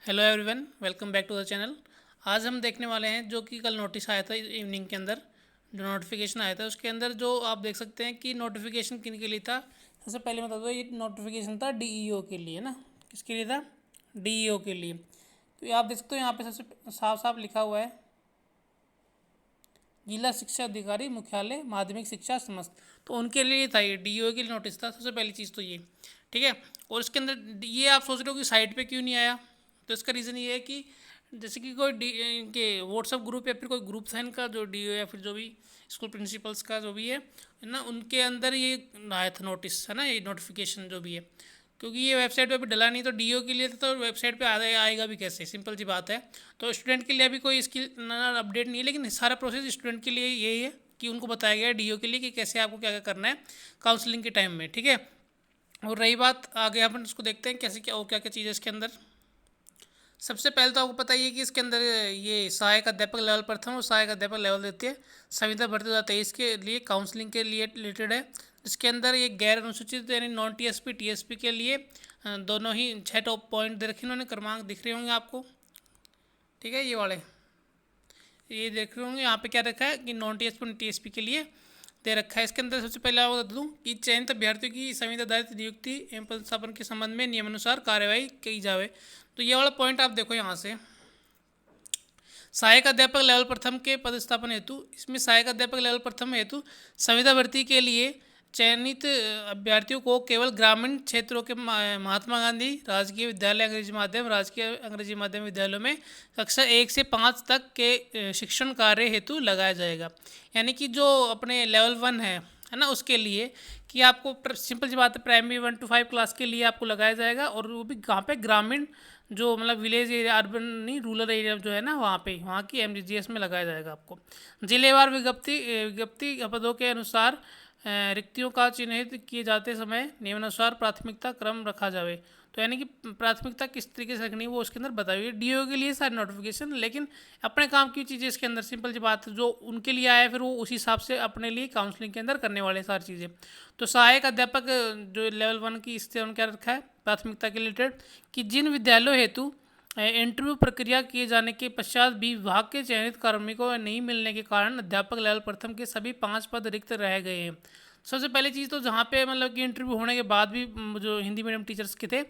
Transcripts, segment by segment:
Hello everyone, welcome back to the channel. आज हम देखने वाले हैं जो कि कल नोटिस आया था इवनिंग के अंदर, जो नोटिफिकेशन आया था उसके अंदर जो आप देख सकते हैं कि नोटिफिकेशन किन के लिए था। सबसे पहले बता दो, ये नोटिफिकेशन था डीईओ के लिए ना। किसके लिए था? डीईओ के लिए। तो ये आप देख सकते हो यहाँ पे सबसे साफ साफ लिखा हुआ है, जिला शिक्षा अधिकारी मुख्यालय माध्यमिक शिक्षा समस्त। तो उनके लिए था, ये डीईओ के लिए नोटिस था। सबसे पहली चीज़ तो ये ठीक है। और इसके अंदर ये आप सोच रहे हो कि साइट पे क्यों नहीं आया, तो इसका रीज़न ये है कि जैसे कि कोई डी के व्हाट्सअप ग्रुप या फिर कोई ग्रुप था इनका, जो डीओ या फिर जो भी स्कूल प्रिंसिपल्स का जो भी है ना, उनके अंदर ये आया था नोटिस, है ना, ये नोटिफिकेशन जो भी है। क्योंकि ये वेबसाइट पे अभी डला नहीं, तो डीओ के लिए तो वेबसाइट पे आएगा भी कैसे, सिंपल सी बात है। तो स्टूडेंट के लिए अभी कोई इसकी अपडेट नहीं है, लेकिन सारा प्रोसेस स्टूडेंट के लिए यही है कि उनको बताया गया है डीओ के लिए कि कैसे आपको क्या क्या करना है काउंसलिंग के टाइम में, ठीक है। और रही बात आगे, अपन उसको देखते हैं कैसे क्या और क्या क्या चीज़ है इसके अंदर। सबसे पहले तो आपको पता ही है कि इसके अंदर ये सहायक अध्यापक लेवल प्रथम और सहायक अध्यापक लेवल देती है। संविदा भर्ती 2023 के लिए काउंसलिंग के लिए रिलेटेड है। इसके अंदर ये गैर अनुसूचित यानी नॉन टीएसपी टीएसपी के लिए दोनों ही 6 टॉप पॉइंट दे रखे इन्होंने, क्रमांक दिख रहे होंगे आपको, ठीक है। ये वाले ये देख रहे होंगे यहाँ पे क्या रखा है कि नॉन टीएसपी टीएसपी के लिए दे रखा है। इसके अंदर सबसे पहले आपको बता दूँ कि चयनित अभ्यर्थियों की संविदाधारित नियुक्ति एवं पदस्थापन के संबंध में नियमानुसार कार्यवाही की जावे। तो ये वाला पॉइंट आप देखो यहाँ से, सहायक अध्यापक लेवल प्रथम के पदस्थापन हेतु, इसमें सहायक अध्यापक लेवल प्रथम हेतु संविदा भर्ती के लिए चयनित अभ्यर्थियों को केवल ग्रामीण क्षेत्रों के महात्मा गांधी राजकीय विद्यालय अंग्रेजी माध्यम राजकीय अंग्रेजी माध्यम विद्यालयों में कक्षा 1 से 5 तक के शिक्षण कार्य हेतु लगाया जाएगा। यानी कि जो अपने लेवल 1 है ना, उसके लिए कि आपको सिंपल सी बात है, प्राइमरी 1 to 5 क्लास के लिए आपको लगाया जाएगा। और वो भी कहाँ पे, ग्रामीण जो मतलब विलेज एरिया, अर्बन नहीं, रूरल एरिया जो है ना, वहाँ पे वहाँ की एमजीजीएस में लगाया जाएगा आपको। जिलेवार विज्ञप्ति पदों के अनुसार रिक्तियों का चिन्हित किए जाते समय नियमानुसार प्राथमिकता क्रम रखा जाए। तो यानी कि प्राथमिकता किस तरीके से रखनी है वो उसके अंदर बताई हुई है। डीओ के लिए सारी नोटिफिकेशन, लेकिन अपने काम की चीज़ें इसके अंदर सिंपल सी बात जो उनके लिए आया, फिर वो उसी हिसाब से अपने लिए काउंसलिंग के अंदर करने वाले सारी चीज़ें। तो सहायक अध्यापक जो लेवल 1 की, इससे उन्होंने क्या रखा है प्राथमिकता के रिलेटेड, कि जिन विद्यालयों हेतु इंटरव्यू प्रक्रिया किए जाने के पश्चात भी विभाग के चयनित कार्मिकों को नहीं मिलने के कारण अध्यापक लेवल प्रथम के सभी 5 पद रिक्त रह गए हैं। सबसे पहली चीज़ तो जहाँ पे मतलब कि इंटरव्यू होने के बाद भी जो हिंदी मीडियम टीचर्स के थे,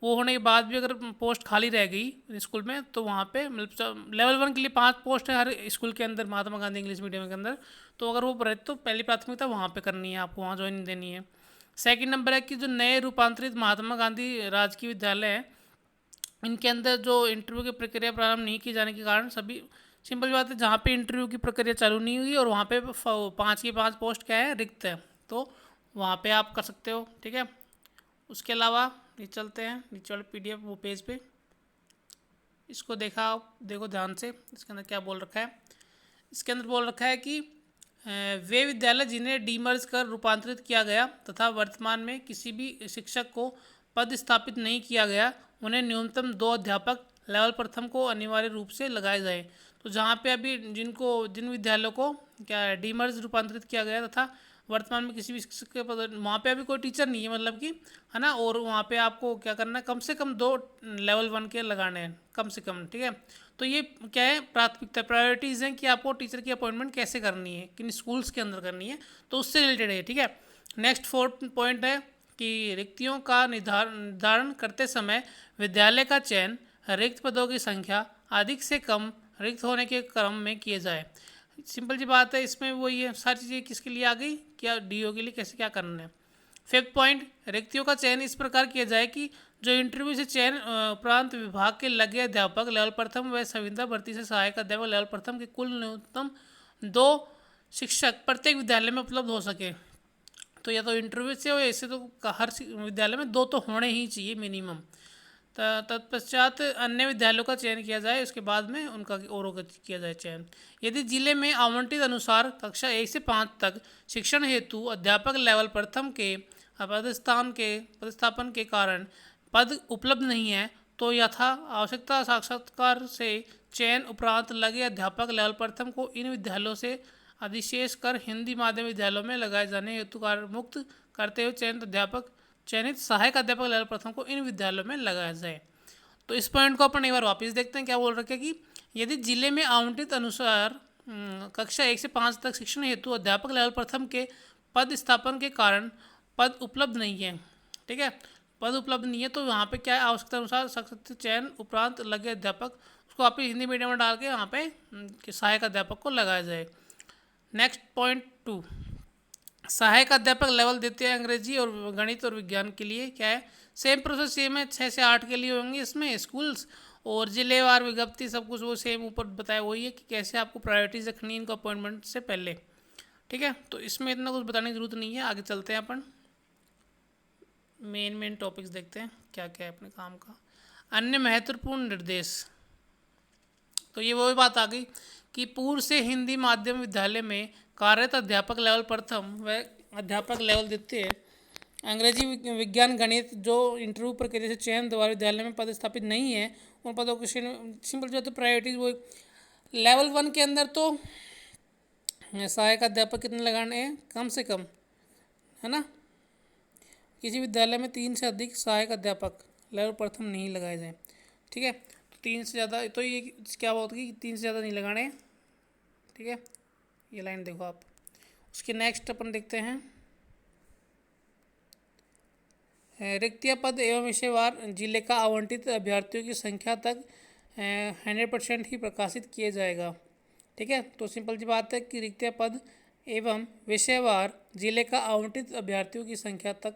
वो होने के बाद भी अगर पोस्ट खाली रह गई स्कूल में, तो वहाँ पे मतलब लेवल 1 के लिए 5 पोस्ट है हर स्कूल के अंदर, महात्मा गांधी इंग्लिश मीडियम के अंदर। तो अगर वो रहे तो पहली प्राथमिकता वहाँ पे करनी है, आपको वहाँ ज्वाइनिंग देनी है। सेकंड नंबर है कि जो नए रूपांतरित महात्मा गांधी राजकीय विद्यालय हैं, इनके अंदर जो इंटरव्यू की प्रक्रिया प्रारंभ नहीं की जाने के कारण सभी, सिंपल बात है, जहाँ पे इंटरव्यू की प्रक्रिया चालू नहीं हुई और वहाँ पे 5 की 5 पोस्ट क्या है, रिक्त है, तो वहाँ पे आप कर सकते हो, ठीक है। उसके अलावा नीचे चलते हैं, नीचे वाले पीडीएफ वो पेज पे, इसको देखा आप, देखो ध्यान से इसके अंदर क्या बोल रखा है। इसके अंदर बोल रखा है कि वे विद्यालय जिन्हें डीमर्ज कर रूपांतरित किया गया तथा वर्तमान में किसी भी शिक्षक को पद स्थापित नहीं किया गया, उन्हें न्यूनतम 2 अध्यापक लेवल प्रथम को अनिवार्य रूप से लगाए जाए। तो जहाँ पे अभी जिन विद्यालयों को क्या डीमर्ज रूपांतरित किया गया तथा वर्तमान में किसी भी शिक्षक के पद, वहाँ पे अभी कोई टीचर नहीं है मतलब कि, है ना, और वहाँ पे आपको क्या करना है, कम से कम 2 लेवल 1 के लगाने हैं कम से कम, ठीक है। तो ये क्या है, प्राथमिकता प्रायोरिटीज़ हैं कि आपको टीचर की अपॉइंटमेंट कैसे करनी है, किन स्कूल्स के अंदर करनी है, तो उससे रिलेटेड है, ठीक है। नेक्स्ट 4th पॉइंट है कि रिक्तियों का निर्धारण करते समय विद्यालय का चयन रिक्त पदों की संख्या अधिक से कम रिक्त होने के क्रम में किए जाए। सिंपल सी बात है, इसमें वही है, सारी चीज़ें किसके लिए आ गई, क्या डीओ के लिए कैसे क्या करना है। 5th पॉइंट, रिक्तियों का चयन इस प्रकार किया जाए कि जो इंटरव्यू से चयन उपरांत विभाग के लगे अध्यापक लेवल प्रथम व संविदा भर्ती से सहायक अध्यापक लेवल प्रथम के कुल न्यूनतम 2 शिक्षक प्रत्येक विद्यालय में उपलब्ध हो सके। तो या तो इंटरव्यू से हो, ऐसे तो हर विद्यालय में 2 तो होने ही चाहिए मिनिमम। तत्पश्चात अन्य विद्यालयों का चयन किया जाए, उसके बाद में उनका औरों का किया जाए चयन। यदि जिले में आवंटित अनुसार कक्षा 1 से 5 तक शिक्षण हेतु अध्यापक लेवल प्रथम के पदस्थापन के कारण पद उपलब्ध नहीं है, तो यथा आवश्यकता साक्षात्कार से चयन उपरांत लगे अध्यापक लेवल प्रथम को इन विद्यालयों से अधिशेष कर हिंदी माध्यम विद्यालयों में लगाए जाने हेतु कार्य मुक्त करते हुए चयनित सहायक अध्यापक लेवल प्रथम को इन विद्यालयों में लगाया जाए। तो इस पॉइंट को अपन एक बार वापस देखते हैं। क्या बोल रखे कि यदि जिले में आवंटित अनुसार कक्षा 1 से 5 तक शिक्षण हेतु अध्यापक लेवल प्रथम के पद स्थापन के कारण पद उपलब्ध नहीं है, ठीक है, पद उपलब्ध नहीं है, तो यहाँ पे क्या है, आवश्यकता अनुसार सशक्त चयन उपरांत लगे अध्यापक उसको वापस हिंदी मीडियम में डाल के यहाँ पे कि सहायक अध्यापक को लगाया जाए। नेक्स्ट पॉइंट 2, सहायक अध्यापक लेवल देते हैं अंग्रेजी और गणित और विज्ञान के लिए। क्या है, सेम प्रोसेस सेम है, 6 से 8 के लिए होंगे इसमें स्कूल्स, और जिलेवार विज्ञप्ति सब कुछ वो सेम ऊपर बताया वही है कि कैसे आपको प्रायोरिटीज रखनी है इनको अपॉइंटमेंट से पहले, ठीक है। तो इसमें इतना कुछ बताने की जरूरत नहीं है, आगे चलते हैं अपन मेन टॉपिक्स देखते हैं क्या क्या है अपने काम का। अन्य महत्वपूर्ण निर्देश, तो ये वही बात आ गई कि पूर्व से हिंदी माध्यम विद्यालय में कार्यरत अध्यापक लेवल प्रथम व अध्यापक लेवल द्वितीय अंग्रेजी विज्ञान गणित जो इंटरव्यू प्रक्रिया से चयन द्वारा विद्यालय में पद स्थापित नहीं है उन पदों को सिंपल जो तो प्रायोरिटीज वो लेवल 1 के अंदर तो सहायक अध्यापक कितने लगाने हैं, कम से कम, है ना, किसी विद्यालय में 3 से अधिक सहायक अध्यापक लेवल प्रथम नहीं लगाए जाए, ठीक है। तो 3 से ज़्यादा, तो ये क्या बात होगी कि 3 से ज़्यादा नहीं लगाने, ठीक है, ये लाइन देखो आप। उसके नेक्स्ट अपन देखते हैं रिक्तियाँ पद एवं विषयवार जिले का आवंटित अभ्यर्थियों की संख्या तक 100% ही प्रकाशित किया जाएगा, ठीक है। तो सिंपल सी बात है कि रिक्तियाँ पद एवं विषयवार जिले का आवंटित अभ्यर्थियों की संख्या तक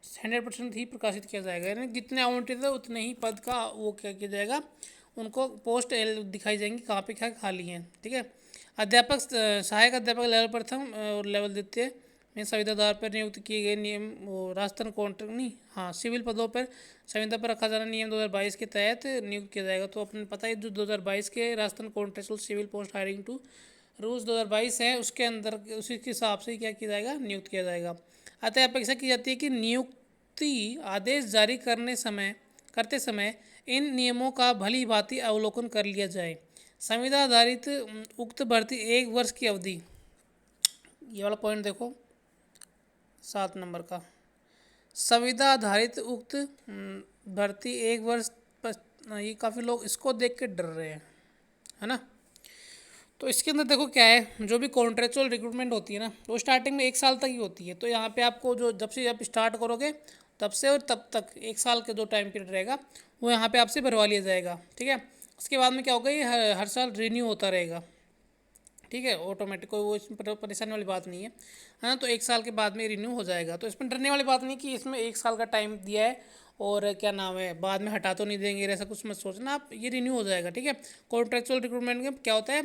100% ही प्रकाशित किया जाएगा, यानी जितने आवंटित है उतने ही पद का वो क्या किया जाएगा, उनको पोस्ट दिखाई जाएंगी कहाँ पे क्या खाली हैं, ठीक है। अध्यापक सहायक अध्यापक लेवल प्रथम और लेवल द्वितीय में संविदाधार पर नियुक्त किए गए नियम वो राजस्थान कॉन्ट्रैक्ट नहीं, हाँ, सिविल पदों पर संविदा पर रखा जाना नियम 2022 के तहत नियुक्त किया जाएगा। तो अपने पता है जो 2022 के Rajasthan contractual civil post hiring to rules 2022 है उसके अंदर उसी के हिसाब से क्या किया जाएगा, नियुक्त किया जाएगा। अतः अपेक्षा की जाती है कि नियुक्ति आदेश जारी करते समय इन नियमों का भली भांति अवलोकन कर लिया जाए। संविदा आधारित उक्त भर्ती 1 वर्ष की अवधि, ये वाला पॉइंट देखो 7 नंबर का, संविदा आधारित उक्त भर्ती 1 वर्ष, ये काफ़ी लोग इसको देख के डर रहे हैं, है ना। तो इसके अंदर देखो क्या है, जो भी कॉन्ट्रेक्चुअल रिक्रूटमेंट होती है ना वो स्टार्टिंग में 1 साल तक ही होती है। तो यहाँ पे आपको जो जब से आप स्टार्ट करोगे तब से और तब तक 1 साल के जो टाइम पीरियड रहेगा वो यहाँ पे आपसे भरवा लिया जाएगा, ठीक है। उसके बाद में क्या होगा, ये हर साल रिन्यू होता रहेगा, ठीक है, ऑटोमेटिक, कोई वो इसमें परेशानी वाली बात नहीं है, हाँ। तो 1 साल के बाद में रिन्यू हो जाएगा, तो इसमें डरने वाली बात नहीं कि इसमें 1 साल का टाइम दिया है और क्या नाम है बाद में हटा तो नहीं देंगे, ऐसा कुछ मत सोचना आप, ये रिन्यू हो जाएगा, ठीक है। कॉन्ट्रेक्चुअल रिक्रूटमेंट में क्या होता है,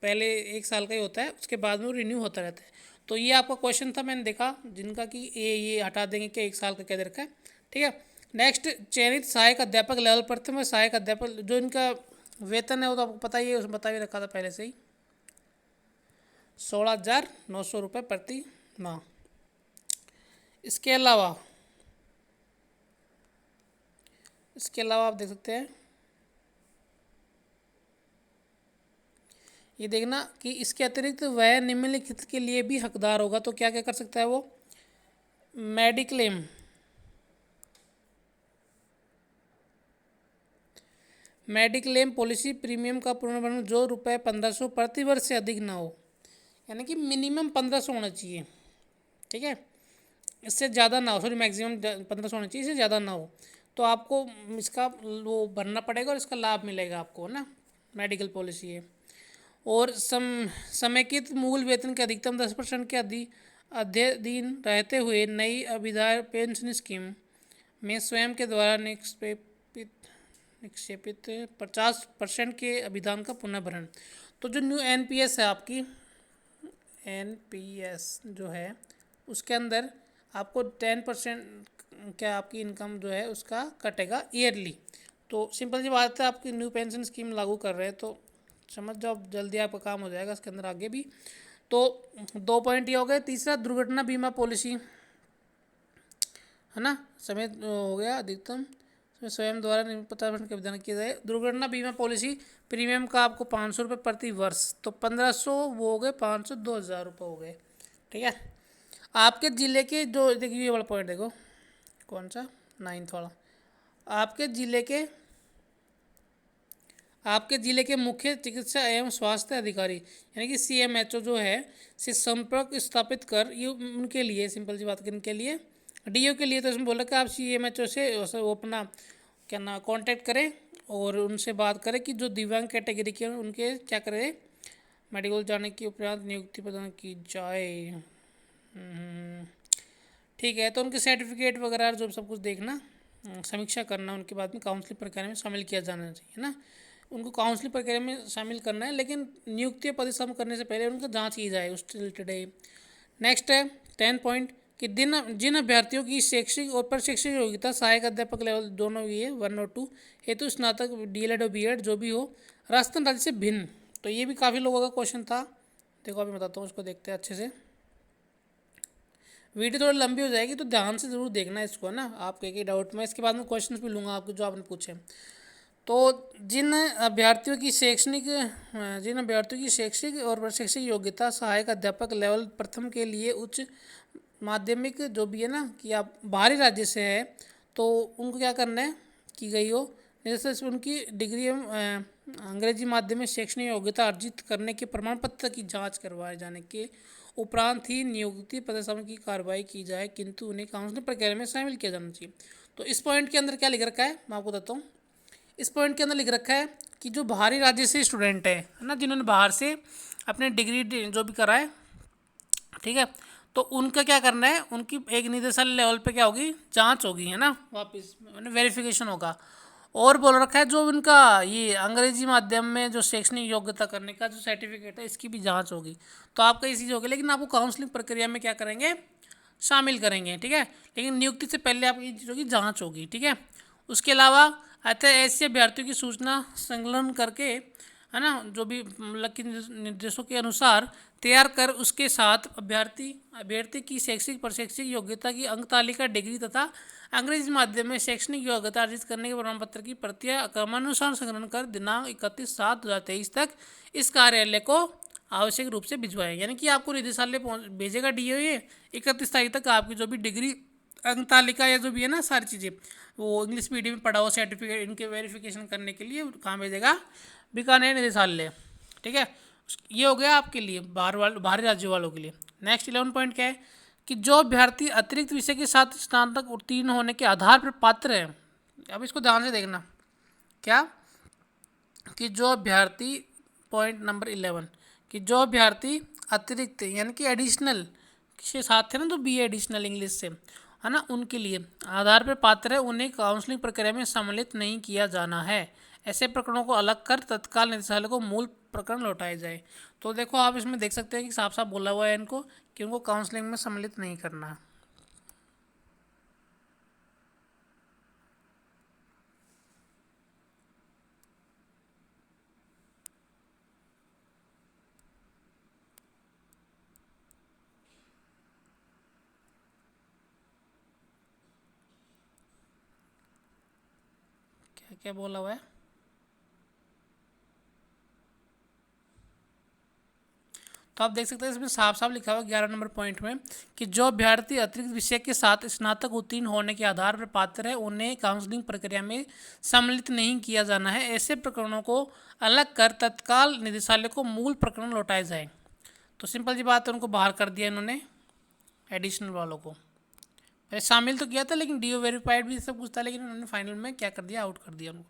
पहले 1 साल का ही होता है, उसके बाद में वो रिन्यू होता रहता है। तो ये आपका क्वेश्चन था, मैंने देखा जिनका कि ये हटा देंगे क्या 1 साल का क्या दे रखा है, ठीक है। नेक्स्ट, चयनित सहायक अध्यापक लेवल प्रथम में सहायक अध्यापक जो इनका वेतन है वो तो आपको पता ही है, उसमें बता भी रखा था पहले से ही, 16,900 रुपये प्रति माह। इसके अलावा आप देख सकते हैं, ये देखना कि इसके अतिरिक्त वह निम्नलिखित के लिए भी हकदार होगा। तो क्या क्या कर सकता है वो, मेडिक्लेम पॉलिसी प्रीमियम का पुनर्भरण जो रुपये 1500 प्रति वर्ष से अधिक ना हो, यानी कि मिनिमम 1500 होना चाहिए, ठीक है, इससे ज़्यादा ना हो, सॉरी मैक्सिमम 1500 होना चाहिए, इससे ज़्यादा ना हो, तो आपको इसका वो भरना पड़ेगा और इसका लाभ मिलेगा आपको, है ना, मेडिकल पॉलिसी है। और समेकित मूल वेतन के अधिकतम 10% के अधीन रहते हुए नई अभिधाय पेंशन स्कीम में स्वयं के द्वारा निक्षेपित 50% के अभिधान का पुनः भरण। तो जो न्यू एनपीएस है आपकी, एनपीएस जो है उसके अंदर आपको 10% क्या आपकी इनकम जो है उसका कटेगा ईयरली। तो सिंपल सी बात है, आपकी न्यू पेंशन स्कीम लागू कर रहे हैं तो समझ जाओ जल्दी आपका काम हो जाएगा इसके अंदर आगे भी। तो 2 पॉइंट ये हो गए। तीसरा, दुर्घटना बीमा पॉलिसी, है ना, समय हो गया अधिकतम स्वयं द्वारा 50% का विधान किया जाए। दुर्घटना बीमा पॉलिसी प्रीमियम का आपको 500 रुपये प्रति वर्ष, तो 1500 वो हो गए, 500 2000 रुपये हो गए, ठीक है। आपके ज़िले के जो देखिए ये वाला पॉइंट देखो, कौन सा 9th वाला, आपके ज़िले के आपके जिले के मुख्य चिकित्सा एवं स्वास्थ्य अधिकारी यानी कि CMHO जो है से संपर्क स्थापित कर, ये उनके लिए सिंपल सी बात करने के लिए DO के लिए तो इसमें बोला कि आप CMHO से वो अपना क्या ना कांटेक्ट करें और उनसे बात करें कि जो दिव्यांग कैटेगरी के हैं उनके क्या करें, मेडिकल जाने की उपरांत नियुक्ति प्रदान की जाए। ठीक है, तो उनके सर्टिफिकेट वगैरह जो सब कुछ देखना, समीक्षा करना, उनके बाद में काउंसलिंग प्रक्रिया में शामिल किया जाना चाहिए ना, उनको काउंसलिंग प्रक्रिया में शामिल करना है, लेकिन नियुक्ति पदस्थापन करने से पहले उनका जांच की जाए उससे रिलेटेड है। नेक्स्ट है 10 पॉइंट कि जिन अभ्यर्थियों की शैक्षिक और प्रशिक्षण योग्यता सहायक अध्यापक लेवल दोनों भी है 1 और 2 हेतु स्नातक DLED और BEd जो भी हो राजस्थान राज्य से भिन्न, तो ये भी काफ़ी लोगों का क्वेश्चन था। देखो अभी बताता हूँ, उसको देखते हैं अच्छे से। वीडियो थोड़ी लंबी हो जाएगी तो ध्यान से ज़रूर देखना इसको, है ना, आपके एक डाउट में इसके बाद में क्वेश्चन भी लूँगा आपके जो आपने पूछे। तो जिन अभ्यर्थियों की शैक्षिक और प्रशिक्षण योग्यता सहायक अध्यापक लेवल प्रथम के लिए उच्च माध्यमिक जो भी है ना कि आप बाहरी राज्य से है तो उनको क्या करना है की गई हो, जैसे उनकी डिग्री एवं अंग्रेजी माध्यम में शैक्षणिक योग्यता अर्जित करने के प्रमाण पत्र की जांच करवाए जाने के उपरांत ही नियुक्ति पदस्थापन की कार्रवाई की जाए, किंतु उन्हें काउंसलिंग प्रक्रिया में शामिल किया जाना चाहिए। तो इस पॉइंट के अंदर क्या लिख रखा है मैं आपको बताता हूँ। इस पॉइंट के अंदर लिख रखा है कि जो बाहरी राज्य से स्टूडेंट है ना, जिन्होंने बाहर से अपने डिग्री जो भी करा है, ठीक है, तो उनका क्या करना है, उनकी एक निदेशालय लेवल पे क्या होगी, जांच होगी, है ना, वापस वेरिफिकेशन होगा। और बोल रखा है जो उनका ये अंग्रेजी माध्यम में जो शैक्षणिक योग्यता करने का जो सर्टिफिकेट है इसकी भी जांच होगी। तो आपका ये चीज़ होगी, लेकिन आपको काउंसलिंग प्रक्रिया में क्या करेंगे, शामिल करेंगे, ठीक है, लेकिन नियुक्ति से पहले आपकी ये चीज़ों की जाँच होगी, ठीक है। उसके अलावा अतः ऐसे अभ्यर्थियों की सूचना संकलन करके, है ना, जो भी मतलब कि निर्देशों के अनुसार तैयार कर उसके साथ अभ्यर्थी की शैक्षिक प्रशैक्षिक योग्यता की अंक तालिका, डिग्री तथा अंग्रेजी माध्यम में शैक्षणिक योग्यता अर्जित करने के प्रमाण पत्र की प्रतियां क्रमानुसार संकलन कर दिनांक 31/7/2023 तक इस कार्यालय को आवश्यक रूप से भिजवाएं। यानी कि आपको निदेशालय भेजेगा DO ये 31 तारीख तक आपकी जो भी डिग्री अंक तालिका या जो भी है ना सारी चीज़ें, वो इंग्लिश मीडियम में पढ़ा हुआ सर्टिफिकेट इनके वेरिफिकेशन करने के लिए कहाँ भेजेगा, बीकानेर निदेशालय, ठीक है। ये हो गया आपके लिए बाहरी राज्यों वालों के लिए। नेक्स्ट 11 पॉइंट क्या है कि जो अभ्यर्थी अतिरिक्त विषय के साथ स्नातक उत्तीर्ण होने के आधार पर पात्र है, अब इसको ध्यान से देखना, क्या कि जो अभ्यर्थी पॉइंट नंबर 11 कि जो अभ्यर्थी अतिरिक्त यानी कि एडिशनल के साथ थे ना, तो BA एडिशनल इंग्लिश से, है ना, उनके लिए आधार पर पात्र है उन्हें काउंसलिंग प्रक्रिया में सम्मिलित नहीं किया जाना है। ऐसे प्रकरणों को अलग कर तत्काल निदेशालय को मूल प्रकरण लौटाए जाए। तो देखो आप इसमें देख सकते हैं कि साफ साफ बोला हुआ है इनको कि उनको काउंसलिंग में सम्मिलित नहीं करना। क्या क्या बोला हुआ है, तो आप देख सकते हैं इसमें साफ साफ लिखा हुआ 11 नंबर पॉइंट में कि जो अभ्यर्थी अतिरिक्त विषय के साथ स्नातक उत्तीर्ण होने के आधार पर पात्र है उन्हें काउंसलिंग प्रक्रिया में सम्मिलित नहीं किया जाना है। ऐसे प्रकरणों को अलग कर तत्काल निदेशालय को मूल प्रकरण लौटाए जाए। तो सिंपल जी बात है, उनको बाहर कर दिया इन्होंने एडिशनल वालों को, पहले शामिल तो किया था लेकिन DO वेरीफाइड भी सब कुछ था, लेकिन उन्होंने फाइनल में क्या कर दिया, आउट कर दिया उनको।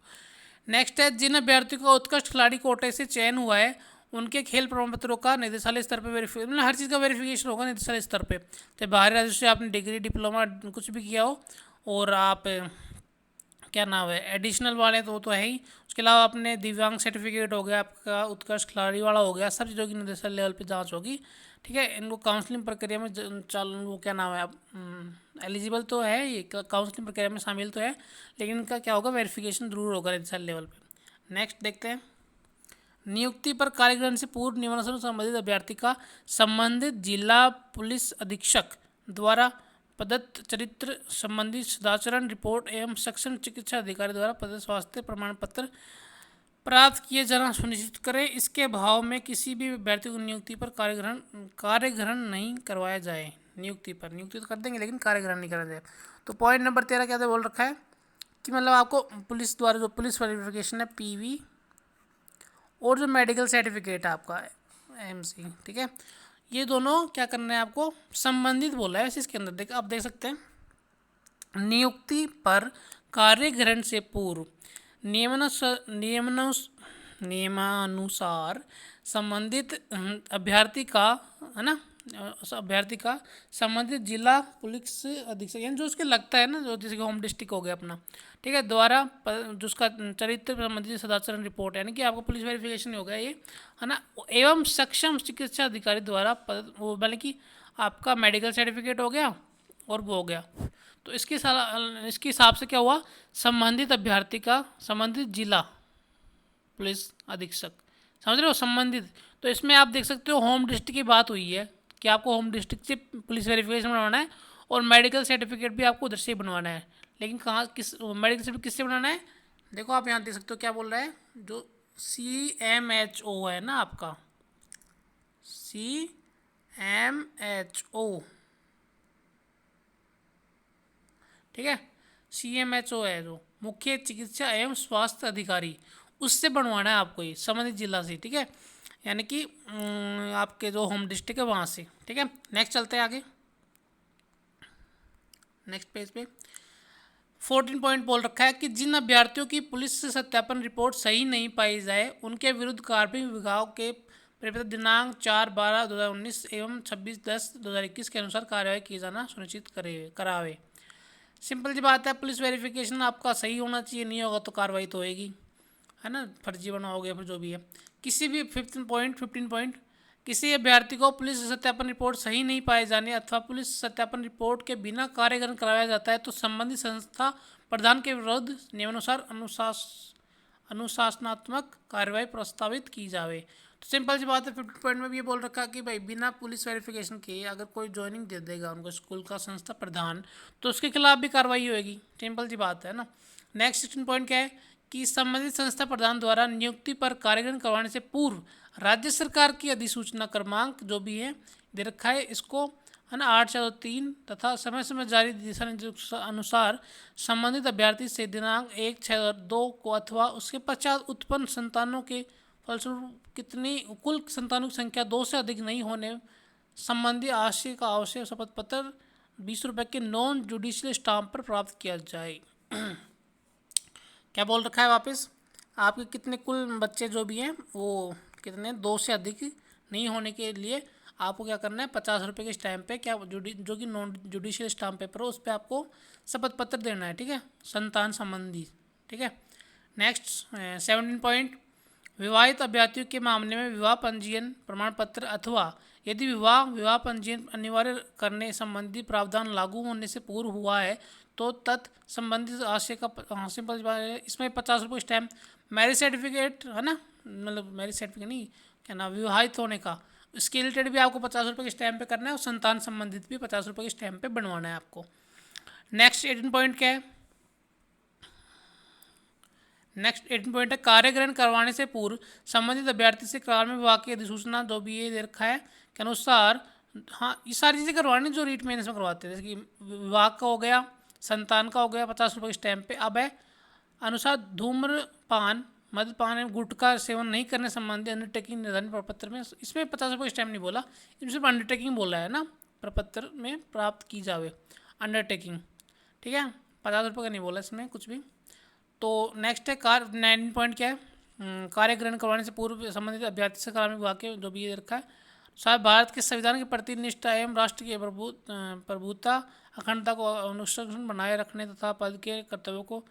नेक्स्ट है जिन अभ्यर्थियों का उत्कृष्ट खिलाड़ी कोटे से चयन हुआ है उनके खेल प्रमाण पत्रों का निदेशालय स्तर पर वेरीफिकेशन, मतलब हर चीज़ का वेरिफिकेशन होगा निदेशालय स्तर पे, चाहे बाहरी राज्य से आपने डिग्री डिप्लोमा कुछ भी किया हो और आप क्या नाम है एडिशनल वाले तो वो तो है ही, उसके अलावा अपने दिव्यांग सर्टिफिकेट हो गया, आपका उत्कृष्ट खिलाड़ी वाला हो गया, सब चीज़ों की निदेशालय लेवल पे जांच होगी, ठीक है। इनको काउंसलिंग प्रक्रिया में वो क्या नाम है एलिजिबल तो है, ये काउंसलिंग प्रक्रिया में शामिल तो है, लेकिन इनका क्या होगा, वेरिफिकेशन जरूर होगा निदेशालय लेवल पर। नेक्स्ट देखते हैं, नियुक्ति पर कार्यग्रहण से पूर्व नियमानुसार संबंधित अभ्यर्थी का संबंधित जिला पुलिस अधीक्षक द्वारा प्रदत्त चरित्र संबंधी सदाचरण रिपोर्ट एवं सक्षम चिकित्सा अधिकारी द्वारा प्रदत्त स्वास्थ्य प्रमाण पत्र प्राप्त किए जाना सुनिश्चित करें। इसके अभाव में किसी भी अभ्यर्थी को नियुक्ति पर कार्यग्रहण नहीं करवाया जाए। नियुक्ति तो कर देंगे लेकिन कार्यग्रहण नहीं करा जाए। तो पॉइंट नंबर 13 क्या बोल रखा है कि मतलब आपको पुलिस द्वारा जो पुलिस वेरिफिकेशन है PV और जो मेडिकल सर्टिफिकेट है आपका एमसी, ठीक है, ये दोनों क्या करना है आपको, संबंधित बोला है वैसे इसके अंदर। देख आप देख सकते हैं, नियुक्ति पर कार्य ग्रहण से पूर्व नियमानुसार संबंधित अभ्यर्थी का, है ना, अभ्यर्थी का संबंधित जिला पुलिस अधीक्षक, यानी जो उसके लगता है ना, जो जैसे कि होम डिस्ट्रिक्ट हो गया अपना, ठीक है, द्वारा जो उसका चरित्र संबंधित सदाचरण रिपोर्ट, यानी कि आपका पुलिस वेरिफिकेशन हो गया ये, है ना, एवं सक्षम चिकित्सा अधिकारी द्वारा वो मतलब कि आपका मेडिकल सर्टिफिकेट हो गया और वो हो गया। तो इसके हिसाब से क्या हुआ, संबंधित अभ्यर्थी का संबंधित जिला पुलिस अधीक्षक, समझ रहे हो, संबंधित। तो इसमें आप देख सकते हो होम डिस्ट्रिक्ट की बात हुई है कि आपको होम डिस्ट्रिक्ट से पुलिस वेरिफिकेशन बनवाना है और मेडिकल सर्टिफिकेट भी आपको उधर से बनवाना है। लेकिन कहाँ किस मेडिकल सर्टिफिकेट किससे बनाना है, देखो आप यहाँ देख सकते हो क्या बोल रहा है, जो CMHO है ना आपका, CMHO, ठीक है, CMHO है जो मुख्य चिकित्सा एवं स्वास्थ्य अधिकारी, उससे बनवाना है आपको ये संबंधित जिला से, ठीक है, यानी कि आपके जो होम डिस्ट्रिक्ट है वहाँ से, ठीक है। नेक्स्ट चलते हैं आगे, नेक्स्ट पेज पे 14 पॉइंट बोल रखा है कि जिन अभ्यर्थियों की पुलिस से सत्यापन रिपोर्ट सही नहीं पाई जाए उनके विरुद्ध कार्मिक विभाग के परिपत्र दिनांक 4/12/2019 एवं 26/10/2021 के अनुसार कार्रवाई किए जाना सुनिश्चित करावे। सिंपल सी बात है, पुलिस वेरिफिकेशन आपका सही होना चाहिए, नहीं होगा तो कार्रवाई तो होएगी, है ना, फर्जी बनाओगे फिर जो भी है। किसी भी 15 पॉइंट किसी अभ्यर्थी को पुलिस सत्यापन रिपोर्ट सही नहीं पाए जाने अथवा पुलिस सत्यापन रिपोर्ट के बिना कार्यग्रहण कराया जाता है तो संबंधित संस्था प्रधान के विरुद्ध नियमानुसार अनुशासनात्मक कार्रवाई प्रस्तावित की जावे। तो सिंपल सी बात है, 15 पॉइंट में भी ये बोल रखा कि भाई बिना पुलिस वेरिफिकेशन के अगर कोई ज्वाइनिंग दे देगा उनको स्कूल का संस्था प्रधान, तो उसके खिलाफ भी कार्रवाई होगी, सिंपल सी बात है ना। नेक्स्ट 16 पॉइंट क्या है कि संबंधित संस्था प्रधान द्वारा नियुक्ति पर कार्यग्रहण करवाने से पूर्व राज्य सरकार की अधिसूचना क्रमांक जो भी है दे रखा है इसको, है ना, 8/4/3 तथा समय समय जारी दिशा निर्देशों अनुसार संबंधित अभ्यर्थी से दिनांक 1/6/2 को अथवा उसके पश्चात उत्पन्न संतानों के फलस्वरूप कितनी कुल संतानों की संख्या 2 से अधिक नहीं होने संबंधी आशय का आवश्यक शपथ पत्र 20 रुपये के नॉन जुडिशियल स्टाम्प पर प्राप्त किया जाए। क्या बोल रखा है वापस, आपके कितने कुल बच्चे जो भी हैं वो कितने 2 से अधिक नहीं होने के लिए आपको क्या करना है, 50 रुपये के स्टैम्प पे क्या जो कि नॉन जुडिशियल स्टाम्प पेपर हो उस पर आपको शपथ पत्र देना है, ठीक है, संतान संबंधी, ठीक है। नेक्स्ट 17 पॉइंट विवाहित अभ्यर्थियों के मामले में विवाह पंजीयन प्रमाण पत्र अथवा यदि विवाह पंजीयन अनिवार्य करने संबंधी प्रावधान लागू होने से पूर्व हुआ है तो संबंधित आशय का सिंपल इसमें 50 रुपये स्टैम्प, मैरिज सर्टिफिकेट है ना, मतलब मैरिज सर्टिफिकेट नहीं क्या ना, विवाहित होने का इसके रिलेटेड भी आपको 50 रुपये के स्टैम्प पे करना है और संतान संबंधित भी 50 रुपये के स्टैम्प पे बनवाना है आपको। नेक्स्ट 18 पॉइंट क्या है, नेक्स्ट 18 पॉइंट है कार्यग्रहण करवाने से पूर्व संबंधित अभ्यर्थी से कार्मिक विभाग की अधिसूचना जो भी ये दे रखा है के अनुसार, हाँ ये सारी चीज़ें करवानी जो रीट मेंस में करवाते हैं, जैसे कि विभाग का हो गया, संतान का हो गया 50 रुपये के स्टैम्प पे। अब है अनुसार धूम्रपान मद्यपान एवं गुटखा सेवन नहीं करने संबंधी अंडरटेकिंग निर्धारित प्रपत्र में, इसमें 50 रुपये स्टैम्प नहीं बोला, इसमें सिर्फ अंडरटेकिंग बोला है ना, प्रपत्र में प्राप्त की जावे अंडरटेकिंग, ठीक है, 50 रुपये का नहीं बोला इसमें कुछ भी। तो नेक्स्ट है 19 पॉइंट क्या है, कार्यग्रहण करवाने से पूर्व संबंधित अभ्यर्थी से कार्मिक विभाग के जो भी ये रखा है साहब भारत के संविधान के प्रति निष्ठा एवं राष्ट्र की प्रभुता अखंडता को अनुशासन बनाए रखने तथा पद के कर्तव्यों को,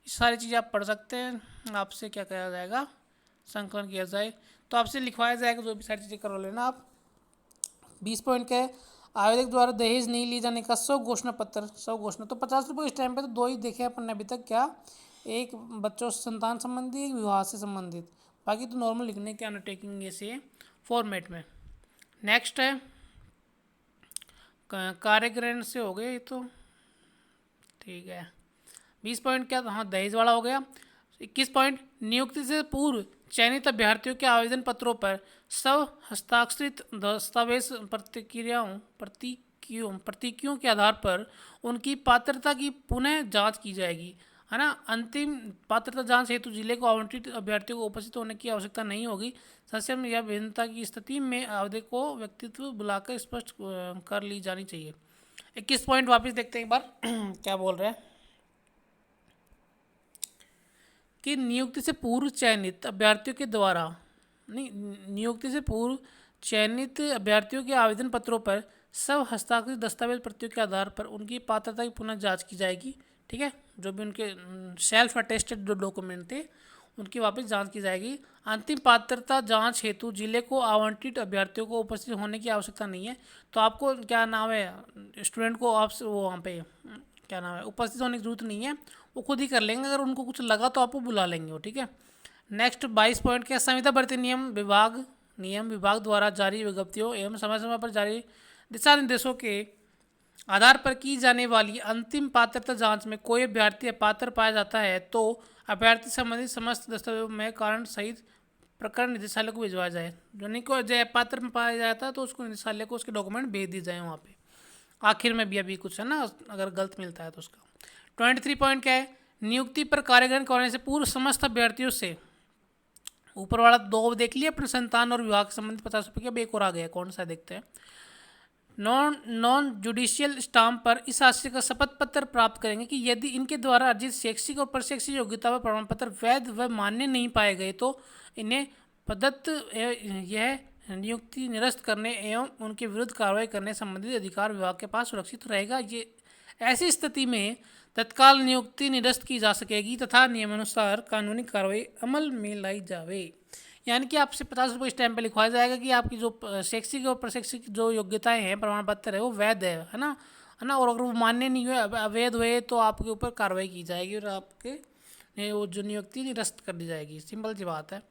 सारी चीज़ें आप पढ़ सकते हैं। आपसे क्या किया जाएगा, संकलन किया जाए तो आपसे लिखवाया जाएगा, जो भी सारी चीज़ें करवा लेना आप। 20 पॉइंट क्या है, आवेदक द्वारा दहेज नहीं लिए जाने का 100 घोषणा पत्र, 100 घोषणा, तो 50 रुपये इस टाइम पे तो 2 ही देखे अपन ने अभी तक, क्या एक बच्चों से संतान संबंधी, एक विवाह से संबंधित, बाकी तो नॉर्मल लिखने के अंडरटेकिंग ऐसे फॉर्मेट में। नेक्स्ट है कार्यग्रहण से हो गए ये तो ठीक है। 20 पॉइंट क्या, हाँ दहेज वाला हो गया। 21 पॉइंट नियुक्ति से पूर्व चयनित अभ्यर्थियों के आवेदन पत्रों पर स्व हस्ताक्षरित दस्तावेज प्रतीकियों के आधार पर उनकी पात्रता की पुनः जांच की जाएगी। है ना। अंतिम पात्रता जांच हेतु जिले को आवंटित अभ्यर्थियों को उपस्थित होने की आवश्यकता नहीं होगी। सक्षम या भिन्नता की स्थिति में आवेदक को व्यक्तित्व बुलाकर स्पष्ट कर ली जानी चाहिए। 21 पॉइंट वापस देखते हैं एक बार क्या बोल रहे हैं कि नियुक्ति से पूर्व चयनित अभ्यर्थियों के द्वारा नहीं नियुक्ति से पूर्व चयनित अभ्यर्थियों के आवेदन पत्रों पर सब हस्ताक्षरित दस्तावेज प्रतियों के आधार पर उनकी पात्रता की पुनः जांच की जाएगी। ठीक है, जो भी उनके सेल्फ अटेस्टेड जो डॉक्यूमेंट थे उनकी वापस जांच की जाएगी। अंतिम पात्रता जांच हेतु जिले को आवंटित अभ्यर्थियों को उपस्थित होने की आवश्यकता नहीं है। तो आपको क्या नाम है स्टूडेंट को आप वो वहाँ पे क्या नाम है उपस्थित होने की जरूरत नहीं है, वो खुद ही कर लेंगे। अगर उनको कुछ लगा तो आपको बुला लेंगे वो। ठीक है, नेक्स्ट 22 पॉइंट क्या, संविदा भर्ती नियम विभाग द्वारा जारी विज्ञप्तियों एवं समय समय पर जारी दिशा निर्देशों के आधार पर की जाने वाली अंतिम पात्रता जांच में कोई अभ्यर्थी अपात्र पाया जाता है तो अभ्यर्थी संबंधित समस्त दस्तावेजों में कारण सहित प्रकरण निदेशालय को भिजवाया जाए। जो नहीं को जो अपात्र में पाया जाता है तो उसको निदेशालय को उसके डॉक्यूमेंट भेज दिए जाए वहाँ पे। आखिर में भी अभी कुछ है ना, अगर गलत मिलता है तो उसका। 23 पॉइंट क्या है, नियुक्ति पर कार्यग्रहण करने से पूर्व समस्त अभ्यर्थियों से ऊपर वाला दो देख लिया अपने संतान और विवाह के संबंधित 50 रुपये का, एक और आ गया कौन सा देखते हैं। नॉन जुडिशियल स्टाम्प पर इस आशय का शपथ पत्र प्राप्त करेंगे कि यदि इनके द्वारा अर्जित शैक्षिक और प्रशैक्षिक योग्यता व प्रमाण पत्र वैध व मान्य नहीं पाए गए तो इन्हें प्रदत्त यह नियुक्ति निरस्त करने एवं उनके विरुद्ध कार्रवाई करने संबंधित अधिकार विभाग के पास सुरक्षित रहेगा। ये ऐसी स्थिति में तत्काल नियुक्ति निरस्त की जा सकेगी तथा नियमानुसार कानूनी कार्रवाई अमल में लाई जावे। यानी कि आपसे 50 रुपये स्टैम्प पे लिखवाया जाएगा कि आपकी जो शैक्षिक और प्रशैक्षिक जो योग्यताएं हैं प्रमाण पत्र है वो वैध है ना, और अगर वो मान्य नहीं हुए अवैध हुए तो आपके ऊपर कार्रवाई की जाएगी और आपके वो जो नियुक्ति निरस्त कर दी जाएगी। सिंपल सी बात है।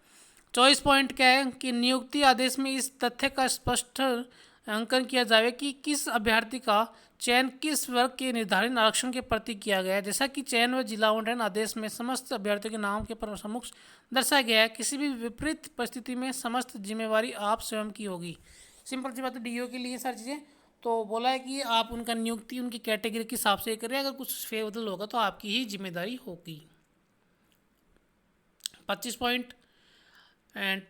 24 पॉइंट क्या है कि नियुक्ति आदेश में इस तथ्य का स्पष्ट अंकन किया जाए कि किस अभ्यर्थी का चयन किस वर्ग के निर्धारित आरक्षण के प्रति किया गया है। जैसा कि चयन व जिला आवंटन आदेश में समस्त अभ्यर्थियों के नाम के प्रमुख दर्शाया गया है, किसी भी विपरीत परिस्थिति में समस्त जिम्मेवारी आप स्वयं की होगी। सिंपल सी बात है, डीओ के लिए सारी चीज़ें तो बोला है कि आप उनका नियुक्ति उनकी कैटेगरी के हिसाब से करें, अगर कुछ फेरबदल होगा तो आपकी ही जिम्मेदारी होगी। 25 पॉइंट,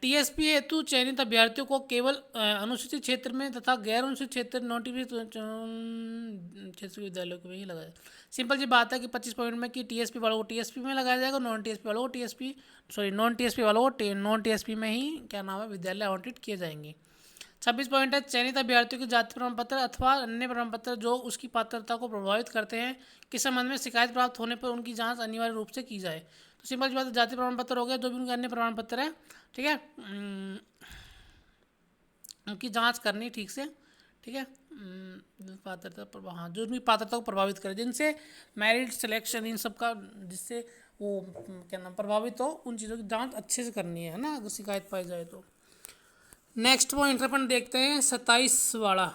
टीएसपी हेतु चयनित अभ्यर्थियों को केवल अनुसूचित क्षेत्र में तथा गैर अनुसूचित क्षेत्र नोटिफिकेशन क्षेत्र विद्यालयों में ही लगाया। सिंपल जी बात है कि 25 पॉइंट में कि टीएसपी वालों को टीएसपी में लगाया जाएगा, नॉन टीएसपी वालों को नॉन टीएसपी में ही क्या नाम है विद्यालय आवंटित किए जाएंगे। 26 पॉइंट है, चयनित अभ्यर्थियों के जाति प्रमाण पत्र अथवा अन्य प्रमाण पत्र जो उसकी पात्रता को प्रभावित करते हैं के संबंध में शिकायत प्राप्त होने पर उनकी जांच अनिवार्य रूप से की जाए। तो सिंपल सी बात है, जाति प्रमाण पत्र हो गया, जो भी उनके अन्य प्रमाण पत्र है, ठीक है, उनकी जांच करनी ठीक से। ठीक है, पात्रता हाँ जो उनकी पात्रता को प्रभावित करे, जिनसे मेरिट सिलेक्शन इन सब का जिससे वो क्या नाम प्रभावित हो, उन चीज़ों की जांच अच्छे से करनी है ना, अगर शिकायत पाई जाए तो। नेक्स्ट पॉइंट अपन देखते हैं 27 वाला,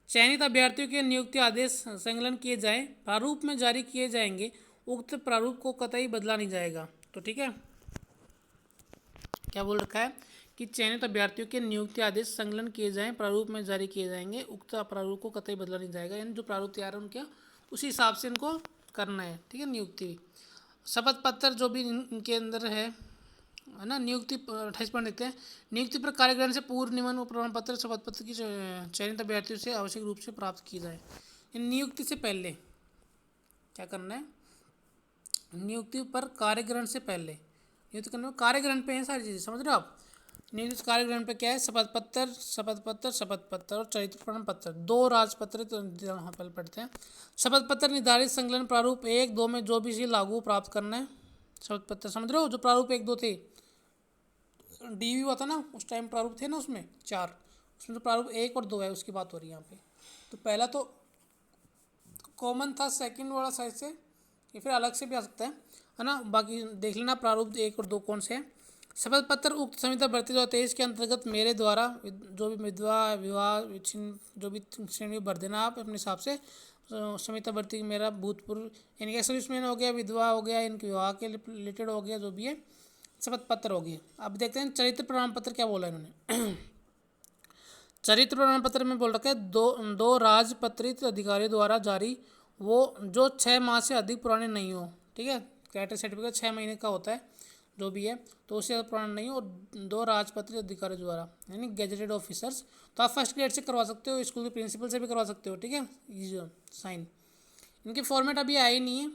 चयनित अभ्यर्थियों के नियुक्ति आदेश संकलन किए जाएं, प्रारूप में जारी किए जाएंगे, उक्त प्रारूप को कतई बदला नहीं जाएगा। तो ठीक है, क्या बोल रखा है कि चयनित अभ्यर्थियों के नियुक्ति आदेश संकलन किए जाएं, प्रारूप में जारी किए जाएंगे, उक्त प्रारूप को कतई बदला नहीं जाएगा। यानी जो प्रारूप तैयार है उनके उसी हिसाब से इनको करना है। ठीक है, नियुक्ति शपथ पत्र जो भी इनके अंदर है ना, नियुक्ति 28 पॉइंट देते हैं, नियुक्ति पर कार्यग्रहण से पूर्व निम्न प्रमाण पत्र शपथ पत्र की चयनित अभ्यर्थियों से आवश्यक रूप से प्राप्त की जाए। नियुक्ति से पहले क्या करना है, नियुक्ति पर कार्यग्रहण से पहले नियुक्ति करने में कार्यग्रहण पे है सारी चीज़ें, समझ रहे हो आप। नियुक्ति कार्यग्रहण पे क्या है, शपथ पत्र और चरित्र प्रमाण पत्र, 2 राजपत्र तो यहाँ पर पढ़ते हैं। शपथ पत्र निर्धारित संकलन प्रारूप 1-2 में जो भी चीज़ लागू प्राप्त करना है। शपथ पत्र समझ रहे हो, जो प्रारूप 1-2 थे, डीवी हुआ था ना उस टाइम, प्रारूप थे ना उसमें 4, उसमें जो प्रारूप 1 और 2 है उसकी बात हो रही है यहाँ पे। तो पहला तो कॉमन था, सेकंड वाला साइड से या फिर अलग से भी आ सकता है ना, बाकी देख लेना प्रारूप 1 और 2 कौन से हैं। शपथ पत्र उक्त संविदा भर्ती 2023 के अंतर्गत मेरे द्वारा जो भी विधवा विवाह जो भी श्रेणी भर देना आप अपने हिसाब से। संविदा भर्ती मेरा भूतपूर्व इनके सर्विसमैन हो गया, विधवा हो गया, इनके विवाह के रिलेटेड हो गया, जो भी है शपथ पत्र हो गया। अब देखते हैं चरित्र प्रमाण पत्र क्या बोला इन्होंने। चरित्र प्रमाण पत्र में बोल रखा है, दो राजपत्रित अधिकारियों द्वारा जारी, वो जो 6 माह से अधिक पुराने नहीं हो। ठीक है। कैडर सर्टिफिकेट 6 महीने का होता है जो भी है, तो उससे ज़्यादा पुराना नहीं हो। और 2 राजपत्रित अधिकारी द्वारा यानी गेजेटेड ऑफिसर्स। तो आप फर्स्ट ग्रेड से करवा सकते हो, स्कूल के प्रिंसिपल से भी करवा सकते हो, ठीक है। ये जो साइन, इनके फॉर्मेट अभी आए ही नहीं है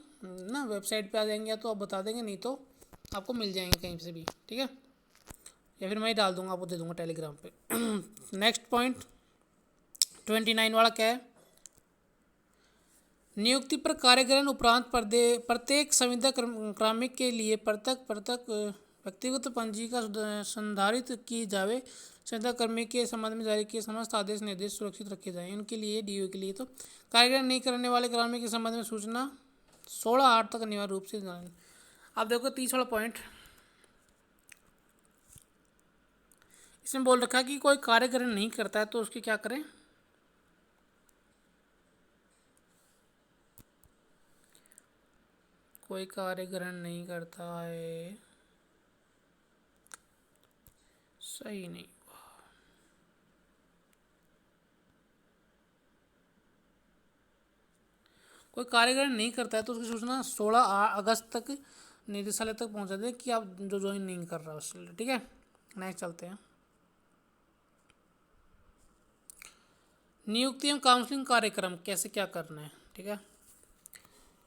ना, वेबसाइट पे आ जाएंगे तो आप बता देंगे, नहीं तो आपको मिल जाएंगे कहीं से भी, ठीक है। या फिर मैं ही डाल दूंगा, आपको दे दूंगा टेलीग्राम पे। नेक्स्ट पॉइंट 29 वाला क्या है? नियुक्ति पर कार्यग्रहण उपरांत प्रत्येक संविदा क्रमिक के लिए पृथक पृथक व्यक्तिगत पंजिका संधारित की जावे। संविदा कर्मी के संबंध में जारी किए समस्त आदेश निर्देश सुरक्षित रखे जाएं। इनके लिए डीओ के लिए तो कार्यग्रहण नहीं करने वाले कर्मी के संबंध में सूचना 16/8 तक अनिवार्य रूप से जारी। अब देखो 30 वाला पॉइंट, इसमें बोल रखा है कि कोई कार्यग्रहण नहीं करता है तो उसकी क्या करें? कोई कार्य ग्रहण नहीं करता है, सही नहीं। कोई कार्य ग्रहण नहीं करता है तो उसकी सूचना 16 अगस्त तक निदेशालय तक पहुंचा दे कि आप जो ज्वाइन नहीं कर रहा उसके लिए, ठीक है। नेक्स्ट चलते हैं। नियुक्ति एवं काउंसलिंग कार्यक्रम कैसे क्या करना है, ठीक है।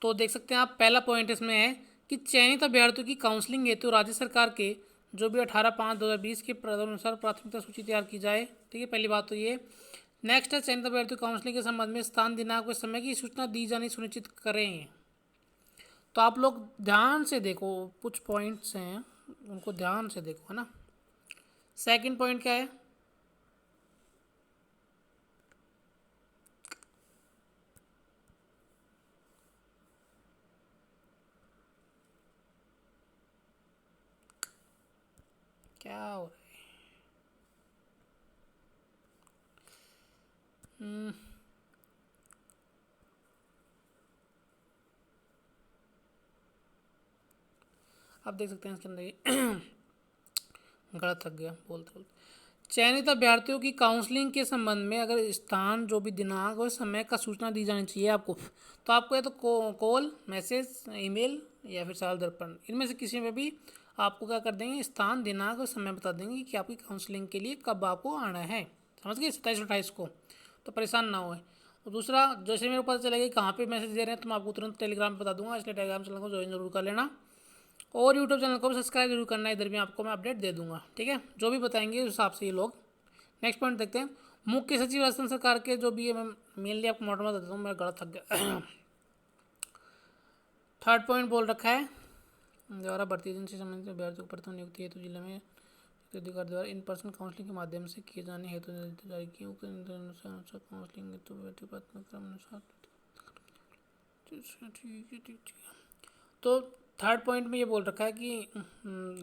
तो देख सकते हैं आप, पहला पॉइंट इसमें है कि चयनित अभ्यर्थियों की काउंसलिंग हेतु राज्य सरकार के जो भी 18/5/2020 के अनुसार प्राथमिकता सूची तैयार की जाए, ठीक है। पहली बात तो ये। नेक्स्ट है, चयनित अभ्यर्थियों काउंसलिंग के संबंध में स्थान दिनांक व समय की सूचना दी जानी सुनिश्चित करें। तो आप लोग ध्यान से देखो, कुछ पॉइंट्स हैं उनको ध्यान से देखो, है ना। सेकंड पॉइंट क्या है? क्या हो रहा है? आप देख सकते हैं इसके अंदर ये गला थक गया बोलते बोलते। चयनित अभ्यर्थियों की काउंसलिंग के संबंध में अगर स्थान जो भी दिनांक और समय का सूचना दी जानी चाहिए आपको, तो आपको या तो कॉल, मैसेज, ईमेल या फिर साल दर्पण, इनमें से किसी में भी आपको क्या कर देंगे, स्थान दिनांक और समय बता देंगे कि आपकी काउंसलिंग के लिए कब आपको आना है। समझ गए? 27-28 को, तो परेशान ना हो। और दूसरा, जैसे मेरे को पता चलेगा कि कहाँ पे मैसेज दे रहे हैं तो मैं आपको तुरंत टेलीग्राम पे बता दूंगा, इसलिए टेलीग्राम चैनल को ज्वाइन जरूर कर लेना। और यूट्यूब चैनल को भी सब्सक्राइब जरूर करना है, इधर भी आपको मैं अपडेट दे दूंगा, ठीक है। जो भी बताएंगे उस हिसाब से ये लोग। नेक्स्ट पॉइंट देखते हैं। मुख्य सचिव राजस्थान सरकार के जो भी है, मैं मेनली आपको मॉडल में बता देता हूँ, मेरा गला थक गया। थर्ड पॉइंट बोल रखा है, द्वारा भर्ती एजेंसी संबंधित अभ्यर्थियों को प्रथम नियुक्ति हेतु जिले में अधिकारी द्वारा इन पर्सन काउंसलिंग के माध्यम से किए जाने हेतु जारी की काउंसलिंग हेतु क्रम। ठीक है। तो थर्ड पॉइंट में ये बोल रखा है कि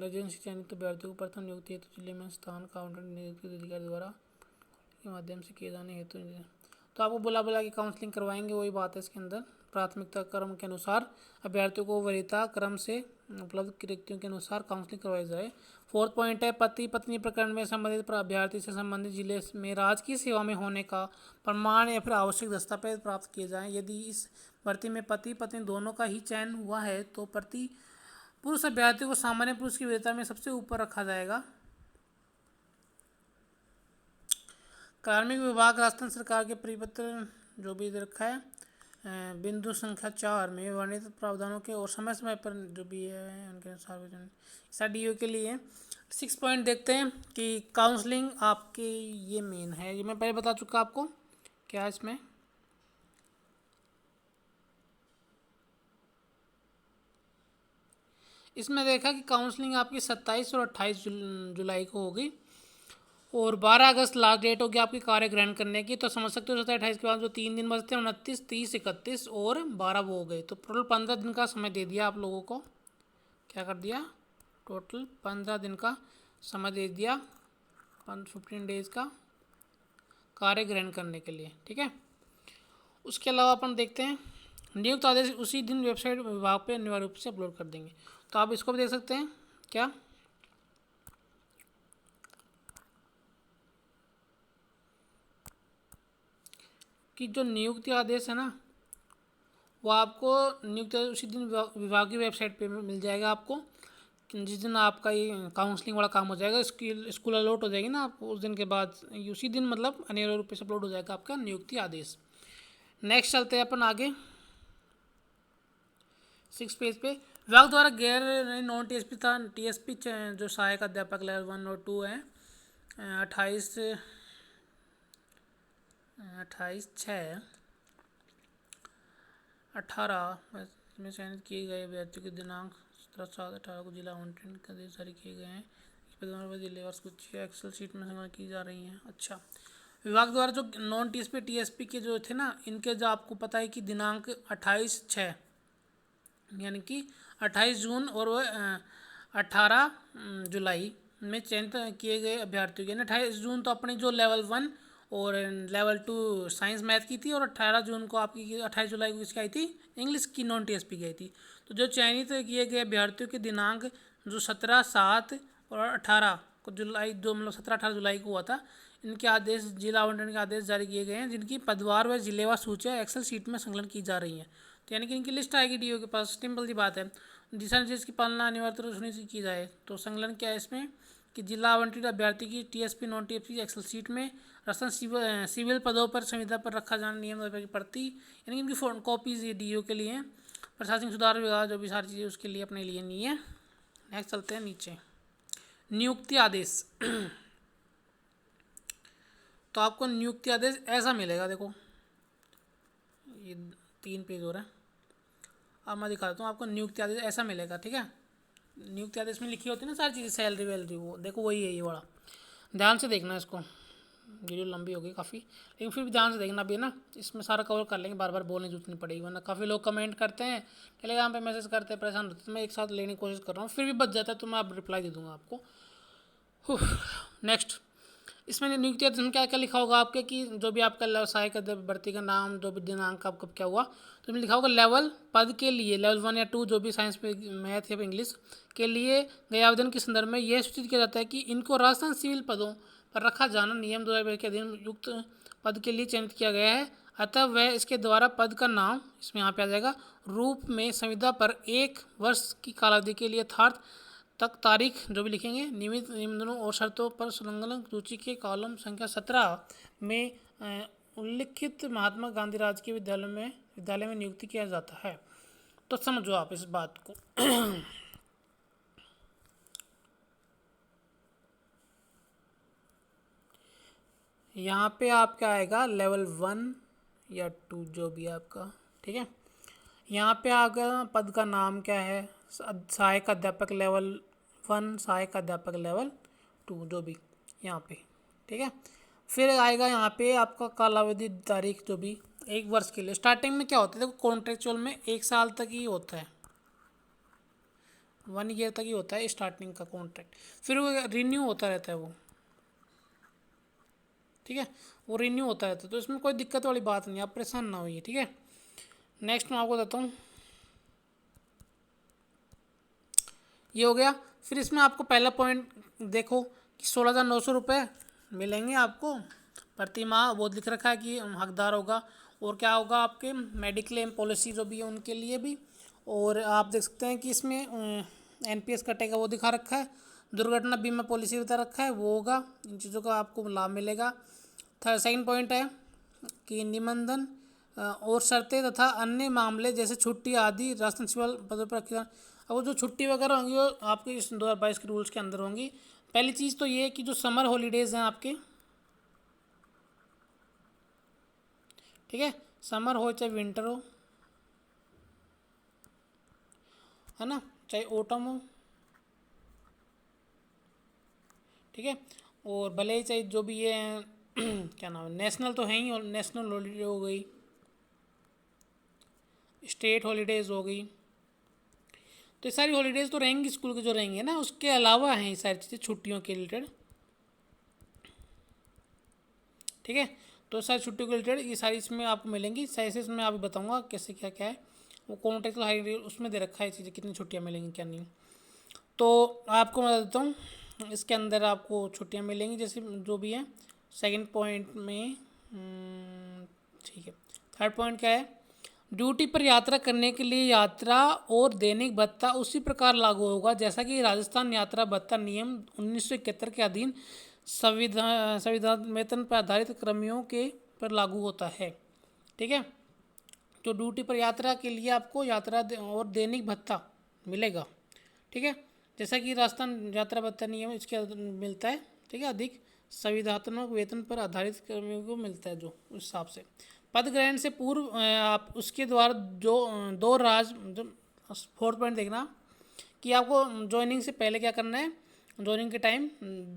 एजेंसी चयनित अभ्यर्थियों को प्रथम नियुक्ति हेतु जिले में स्थान काउंटर नियुक्त अधिकारी द्वारा के माध्यम से किए जाने हेतु, तो आपको बुला के काउंसलिंग करवाएंगे, वही बात है इसके अंदर। प्राथमिकता क्रम के अनुसार अभ्यर्थियों को वरीयता क्रम से उपलब्ध रिक्तियों के अनुसार काउंसलिंग करवाई जाए। फोर्थ पॉइंट है, पति पत्नी प्रकरण में संबंधित अभ्यर्थी से संबंधित जिले में राजकीय सेवा में होने का प्रमाण या फिर आवश्यक दस्तावेज प्राप्त किए जाएं। यदि इस भर्ती में पति पत्नी दोनों का ही चयन हुआ है तो प्रति पुरुष अभ्यर्थी को सामान्य पुरुष की वरीयता में सबसे ऊपर रखा जाएगा। कार्मिक विभाग राजस्थान सरकार के परिपत्र जो भी रखा है बिंदु संख्या 4 में वर्णित प्रावधानों के और समय समय पर जो भी है उनके अनुसार डीओ के लिए 6 पॉइंट देखते हैं कि काउंसलिंग आपके ये मेन है। ये मैं पहले बता चुका आपको क्या इसमें। इसमें देखा कि काउंसलिंग आपकी 27 और 28 जुलाई को होगी और 12 अगस्त लास्ट डेट होगी आपकी कार्य ग्रहण करने की। तो समझ सकते हो 27-28 के बाद जो 3 दिन बचते हैं 29, 30, 31 और 12 वो हो गए, तो टोटल 15 दिन का समय दे दिया आप लोगों को। क्या कर दिया? टोटल 15 दिन का समय दे दिया, 15 डेज का कार्य ग्रहण करने के लिए, ठीक है। उसके अलावा अपन देखते हैं नियुक्त आदेश उसी दिन वेबसाइट विभाग पे अनिवार्य रूप से अपलोड कर देंगे। तो आप इसको भी देख सकते हैं क्या, कि जो नियुक्ति आदेश है ना वो आपको नियुक्त उसी दिन विभाग की वेबसाइट पे मिल जाएगा आपको। जिस दिन आपका ये काउंसलिंग वाला काम हो जाएगा, स्कूल अलॉट हो जाएगी ना आपको, उस दिन के बाद उसी दिन मतलब अनिवार्य रूप से अपलोड हो जाएगा आपका नियुक्ति आदेश। नेक्स्ट चलते हैं अपन आगे 6 पेज पे। विभाग द्वारा गैर नॉन टीएसपी था, टीएसपी जो सहायक अध्यापक लेवल 1 और 2 है 28/6/18 में चयनित किए गए अभ्यर्थियों के दिनांक 17/7/18 को जिला आवंटन के आदेश जारी किए गए हैं। जिले कुछ एक्सेल शीट में संग्रह की जा रही हैं। अच्छा, विभाग द्वारा जो नॉन टीएसपी टीएसपी के जो थे ना, इनके जो आपको पता है कि दिनांक 28/6 यानी कि 28 जून और वह 18 जुलाई में चयनित किए गए अभ्यर्थियों के। 28 जून तो अपनी जो लेवल 1 और लेवल 2 साइंस मैथ की थी, और 18 जून को आपकी 28 जुलाई को किसकी आई थी, इंग्लिश की नॉन टीएसपी की आई थी। तो जो चयनित किए गए अभ्यर्थियों के दिनांक जो 17/7 और 18 को जुलाई, जो मतलब 17-18 जुलाई को हुआ था, इनके आदेश जिला आवंटन के आदेश जारी किए गए हैं, जिनकी पदवार व जिलेवार सूचियाँ एक्सेल शीट में संकलन की जा रही हैं। तो यानी कि इनकी लिस्ट आएगी डीओ के पास। सिंपल सी बात है, दिशा निर्देश की पालना अनिवार्य रूप से सुनिश्चित की जाए। तो संकलन क्या है इसमें कि जिला आवंटित अभ्यर्थी की TSP non TSP excel sheet में रसन सिविल पदों पर संविदा पर रखा जाना नियम की प्रति, यानी कि इनकी फोन कॉपीज डीओ के लिए, प्रशासनिक सुधार विभाग जो भी सारी चीज़ें उसके लिए अपने लिए नहीं है। नेक्स्ट चलते हैं नीचे, नियुक्ति आदेश। तो आपको नियुक्ति आदेश ऐसा मिलेगा, देखो ये 3 पेज हो रहा है, अब मैं दिखा देता हूँ आपको। नियुक्ति आदेश ऐसा मिलेगा, ठीक है। नियुक्ति आदेश में लिखी होती है ना सारी चीज़ें, सैलरी वैलरी, वो देखो वही है ये वाला। ध्यान से देखना इसको, वीडियो लंबी हो गई काफ़ी, लेकिन फिर भी ध्यान से देखना भी है ना, इसमें सारा कवर कर लेंगे, बार बार बोलने की जरूरत नहीं पड़ेगी, वरना काफ़ी लोग कमेंट करते हैं, टेलीग्राम पे मैसेज करते हैं, परेशान होते हैं। तो मैं एक साथ लेने की कोशिश कर रहा हूँ, फिर भी बच जाता है तो मैं अब रिप्लाई दे दूँगा आपको। नेक्स्ट, इसमें नियुक्ति आदेश में क्या क्या लिखा होगा आपके कि जो भी आपका सहायक भर्ती का नाम, जो भी दिनांक आपका क्या हुआ, तो इसमें लिखा होगा लेवल पद के लिए, लेवल 1 या 2 जो भी साइंस पे, मैथ या इंग्लिश के लिए गए आवेदन के संदर्भ में यह सूचित किया जाता है कि इनको राजस्थान सिविल पदों पर रखा जाना नियम 2022 के अधीन युक्त पद के लिए चयनित किया गया है। अतः वह इसके द्वारा पद का नाम इसमें यहाँ पे आ जाएगा रूप में संविदा पर 1 वर्ष की कालावधि के लिए यथार्थ तक तारीख जो भी लिखेंगे नियमित निबंधनों और शर्तों पर संलग्न सूची के कॉलम संख्या 17 में उल्लिखित महात्मा गांधी राजकीय विद्यालय में नियुक्ति किया जाता है। तो समझो आप इस बात को। यहाँ पे आपका आएगा लेवल 1 या 2 जो भी आपका, ठीक है। यहाँ पे आएगा पद का नाम क्या है, सहायक अध्यापक लेवल 1, सहायक अध्यापक लेवल 2 जो भी यहाँ पे, ठीक है। फिर आएगा यहाँ पे आपका कालावधि तारीख जो भी 1 वर्ष के लिए। स्टार्टिंग में क्या होता है, देखो कॉन्ट्रेक्चुअल में 1 साल तक ही होता है, 1 ईयर तक ही होता है स्टार्टिंग का कॉन्ट्रैक्ट, फिर वो रिन्यू होता रहता है वो, ठीक है, वो रिन्यू होता रहता है। तो इसमें कोई दिक्कत वाली बात नहीं, आप परेशान ना होइए, ठीक है। नेक्स्ट मैं आपको बताता हूँ, ये हो गया। फिर इसमें आपको पहला पॉइंट देखो कि 16,900 रुपये मिलेंगे आपको प्रति माह, वो लिख रखा है कि हकदार होगा। और क्या होगा आपके मेडिक्लेम पॉलिसी जो भी है उनके लिए भी। और आप देख सकते हैं कि इसमें एनपीएस कटेगा वो दिखा रखा है, दुर्घटना बीमा पॉलिसी बता रखा है वो होगा, इन चीज़ों का आपको लाभ मिलेगा। सेकंड पॉइंट है कि निबंधन और शर्तें तथा अन्य मामले जैसे छुट्टी आदि राजस्थान सिविल पदों पर रखी। अब वो जो छुट्टी वगैरह होंगी वो आपके इस 2022 के रूल्स के अंदर होंगी। पहली चीज़ तो ये है कि जो समर हॉलीडेज़ हैं आपके, ठीक है, समर हो चाहे विंटर हो, है ना, चाहे ऑटम हो, ठीक है, और भले ही चाहे जो भी ये क्या नाम है, नेशनल तो है ही, और नेशनल हॉलीडे हो गई, स्टेट हॉलीडेज़ हो गई, तो ये सारी हॉलीडेज़ तो रहेंगी स्कूल के जो रहेंगे ना, उसके अलावा हैं ये सारी चीज़ें छुट्टियों के रिलेटेड, ठीक है। तो सारी छुट्टियों के रिलेटेड ये सारी इसमें आपको मिलेंगी। साइज इसमें आप बताऊंगा कैसे क्या क्या है, वो कॉन्ट्रैक्ट हाई उसमें दे रखा है चीज़ें, कितनी छुट्टियाँ मिलेंगी क्या नहीं। तो आपको मैं देता हूँ, इसके अंदर आपको छुट्टियाँ मिलेंगी जैसे जो भी है। सेकंड पॉइंट में ठीक है, थर्ड पॉइंट क्या है, ड्यूटी पर यात्रा करने के लिए यात्रा और दैनिक भत्ता उसी प्रकार लागू होगा जैसा कि राजस्थान यात्रा भत्ता नियम 1971 के अधीन संविधान वेतन पर आधारित कर्मियों के पर लागू होता है। ठीक है, तो ड्यूटी पर यात्रा के लिए आपको और दैनिक भत्ता मिलेगा। ठीक है, जैसा कि राजस्थान यात्रा भत्ता नियम इसके मिलता है। ठीक है, अधिक संविधात्मक वेतन पर आधारित कर्मियों को मिलता है जो उस हिसाब से। पद ग्रहण से पूर्व आप उसके द्वारा जो दो राज जो 4 पॉइंट देखना कि आपको ज्वाइनिंग से पहले क्या करना है। ज्वाइनिंग के टाइम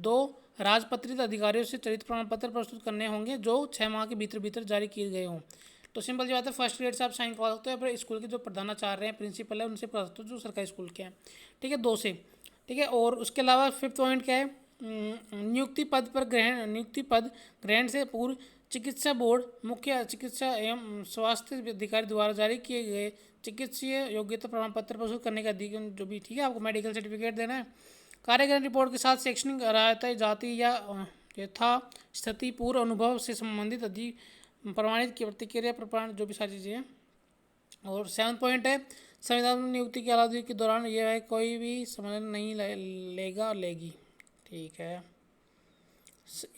2 राजपत्रित अधिकारियों से चरित्र प्रमाण पत्र प्रस्तुत करने होंगे जो 6 माह के भीतर भीतर जारी किए गए हों। तो सिंपल सी बात है, फर्स्ट ग्रेड से आप साइन करवा सकते हो, या फिर स्कूल के जो प्रधानाचार्य हैं, प्रिंसिपल है, उनसे करवा सकते हो जो सरकारी स्कूल के हैं। ठीक है, 2 से। ठीक है, और उसके अलावा 5th पॉइंट क्या है, नियुक्ति पद ग्रहण से पूर्व चिकित्सा बोर्ड मुख्य चिकित्सा एवं स्वास्थ्य अधिकारी द्वारा जारी किए गए चिकित्सीय योग्यता प्रमाण पत्र प्रस्तुत करने का अधिकार जो भी। ठीक है, आपको मेडिकल सर्टिफिकेट देना है। कार्यक्रम रिपोर्ट के साथ शैक्षणिक अर्हता जाति या यथा स्थिति पूर्व अनुभव से संबंधित अधिक प्रमाणित की प्रतिक्रिया प्रमाण जो भी सारी चीज़ें हैं। और 7th पॉइंट है, संविधान नियुक्ति की अवधि के दौरान यह है कोई भी समझ नहीं लेगा लेगी। ठीक है,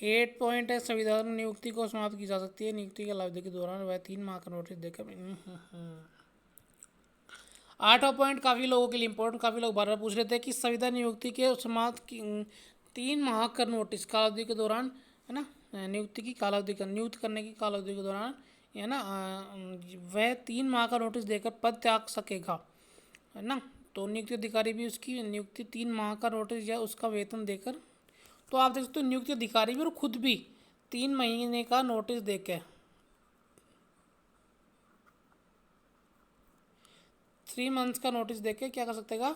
8 पॉइंट है, संविधान नियुक्ति को समाप्त की जा सकती है नियुक्ति के अवधि के दौरान वह 3 माह का नोटिस देकर। 8वां पॉइंट काफ़ी लोगों के लिए इंपॉर्टेंट, काफ़ी लोग बार बार पूछ रहे थे कि संविधान नियुक्ति के समाप्त की 3 माह का नोटिस कालावधि के दौरान है ना, नियुक्ति की कालावधि का नियुक्त करने की कालावधि के दौरान है ना वह 3 माह का नोटिस देकर पद त्याग सकेगा, है ना। तो नियुक्ति अधिकारी भी उसकी नियुक्ति 3 माह का नोटिस या उसका वेतन देकर। तो आप देख सकते हो नियुक्ति अधिकारी भी और खुद भी 3 महीने का नोटिस देकर 3 मंथ्स का नोटिस देके क्या कर सकेगा,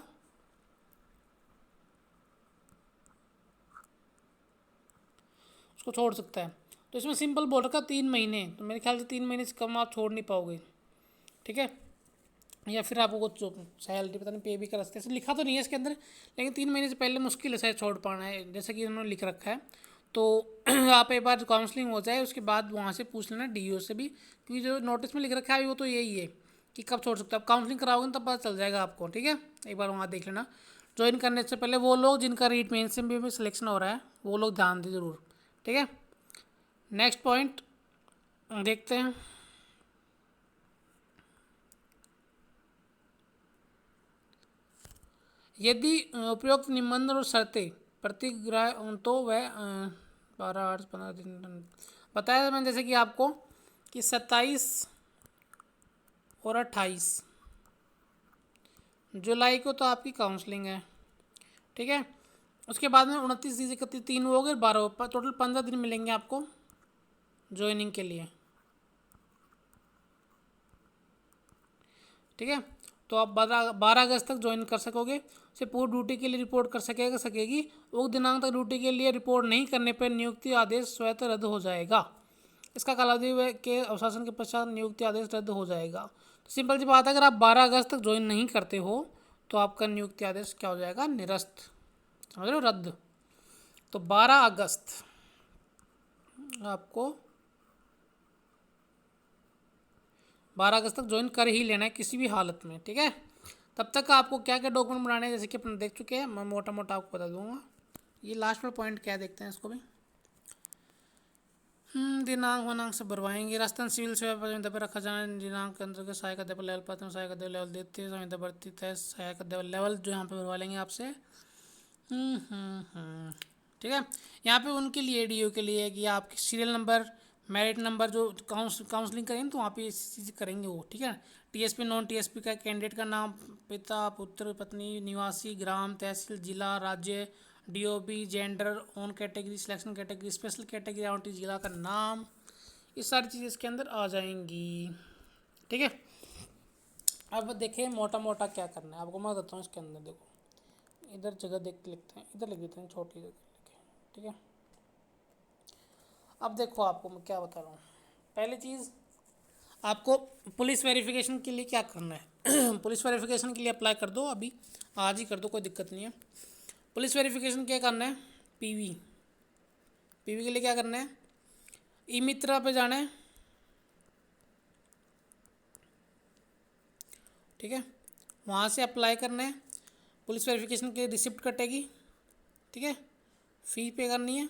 उसको छोड़ सकता है। तो इसमें सिंपल बोल रखा 3 महीने, तो मेरे ख्याल से 3 महीने से कम आप छोड़ नहीं पाओगे। ठीक है, या फिर आपको कुछ सैलरी पता नहीं पे भी कर सकते हैं, लिखा तो नहीं है इसके अंदर, लेकिन 3 महीने से पहले मुश्किल है शायद छोड़ पाना है, जैसा कि उन्होंने लिख रखा है। तो आप एक बार काउंसलिंग हो जाए उसके बाद वहाँ से पूछ लेना डीओ से भी, क्योंकि जो नोटिस में लिख रखा है वो तो यही है कि कब छोड़ सकते हो। आप काउंसलिंग कराओगे ना तब पता चल जाएगा आपको। ठीक है, एक बार वहाँ देख लेना। ज्वाइन करने से पहले वो लोग जिनका रीट मेन से भी सिलेक्शन हो रहा है वो लोग ध्यान दें ज़रूर। ठीक है, नेक्स्ट पॉइंट देखते हैं। यदि उपयुक्त निबंधन और शर्तें प्रतिग्रह तो वह 12 8 15 दिन बताया मैंने जैसे कि आपको कि 27 और 28 जुलाई को तो आपकी काउंसलिंग है। ठीक है, उसके बाद में 29 30 31 3 हो गए 12 टोटल 15 दिन मिलेंगे आपको ज्वाइनिंग के लिए। ठीक है, तो आप 12 अगस्त तक ज्वाइन कर सकोगे। से पूर्व ड्यूटी के लिए रिपोर्ट कर सकेगी। उक्त दिनांक तक ड्यूटी के लिए रिपोर्ट नहीं करने पर नियुक्ति आदेश स्वतः रद्द हो जाएगा। इसका कालावधि के अवशासन के पश्चात नियुक्ति आदेश रद्द हो जाएगा। तो सिंपल सी बात है, अगर आप 12 अगस्त तक ज्वाइन नहीं करते हो तो आपका नियुक्ति आदेश क्या हो जाएगा, निरस्त, समझ रहे हो, रद्द। तो 12 अगस्त आपको 12 अगस्त तक ज्वाइन कर ही लेना है किसी भी हालत में। ठीक है, तब तक आपको क्या क्या डॉक्यूमेंट बनाने हैं जैसे कि अपन देख चुके हैं, मैं मोटा मोटा आपको बता दूंगा। ये लास्ट में पॉइंट क्या देखते हैं इसको भी। दिनांक वनांक से भरवाएंगे। राजस्थान सिविल सेवा प्रतियोगिता पर रखा जाना दिनांक के अंतर्गत सहायक अध्यापक लेवल प्रथम सहायक अध्यापक लेवल देते हैं संविदा भर्ती तय सहायक अध्यापक लेवल जो यहाँ पे भरवा लेंगे आपसे। ठीक है, यहाँ पे उनके लिए डीओ के लिए कि आपके सीरियल नंबर मेरिट नंबर जो काउंसलिंग करेंगे तो वहाँ पे चीज़ करेंगे वो। ठीक है, टीएसपी नॉन टीएसपी का कैंडिडेट का नाम, पिता पुत्र पत्नी निवासी ग्राम तहसील जिला राज्य DOB gender on category selection category special category outie जिला का नाम, ये सारी चीज़ें इसके अंदर आ जाएंगी। ठीक है, अब देखें मोटा मोटा क्या करना है आपको मैं बताता हूँ इसके अंदर। देखो इधर जगह देख के लिखते हैं, इधर लिख देते हैं छोटी जगह लिखे। ठीक है, अब देखो आपको मैं क्या बता रहा हूँ। पहली चीज़ आपको पुलिस वेरिफिकेशन के लिए क्या करना है पुलिस वेरिफिकेशन के लिए अप्लाई कर दो, अभी आज ही कर दो, कोई दिक्कत नहीं है। पुलिस वेरिफिकेशन क्या करना है, पीवी के लिए क्या करना है, ई मित्रा पे जाना है। ठीक है। वहाँ से अप्लाई करना है, पुलिस वेरिफिकेशन की रिसिप्ट कटेगी, ठीक है। फ़ी पे करनी है,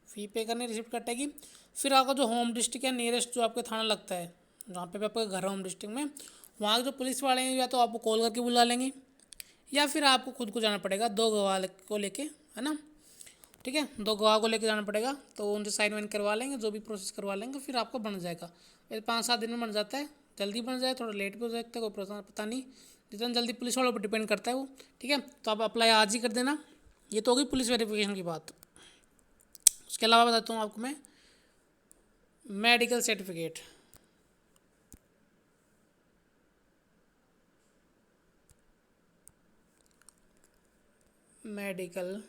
फ़ी पे करनी, रिसिप्ट कटेगी। फिर आपका जो होम डिस्ट्रिक्ट या नियरेस्ट जो आपके थाना लगता है, जहाँ पे भी आपका घर है होम डिस्ट्रिक्ट में, वहाँ के जो पुलिस वाले हैं या तो आपको कॉल करके बुला लेंगे या फिर आपको खुद को जाना पड़ेगा, दो गवाह को लेके, है ना, ठीक है। दो गवाह को लेके जाना पड़ेगा, तो उनसे साइन वाइन करवा लेंगे, जो भी प्रोसेस करवा लेंगे, फिर आपका बन जाएगा। ये 5-7 दिन में बन जाता है, जल्दी बन जाए, थोड़ा लेट भी हो सकता है, कोई पता नहीं, जितना जल्दी पुलिस वालों पर डिपेंड करता है वो, ठीक है। तो आप अप्लाई आज ही कर देना। ये तो होगी पुलिस वेरिफिकेशन की बात। उसके अलावा बताता हूँ आपको मैं medical certificate. Medical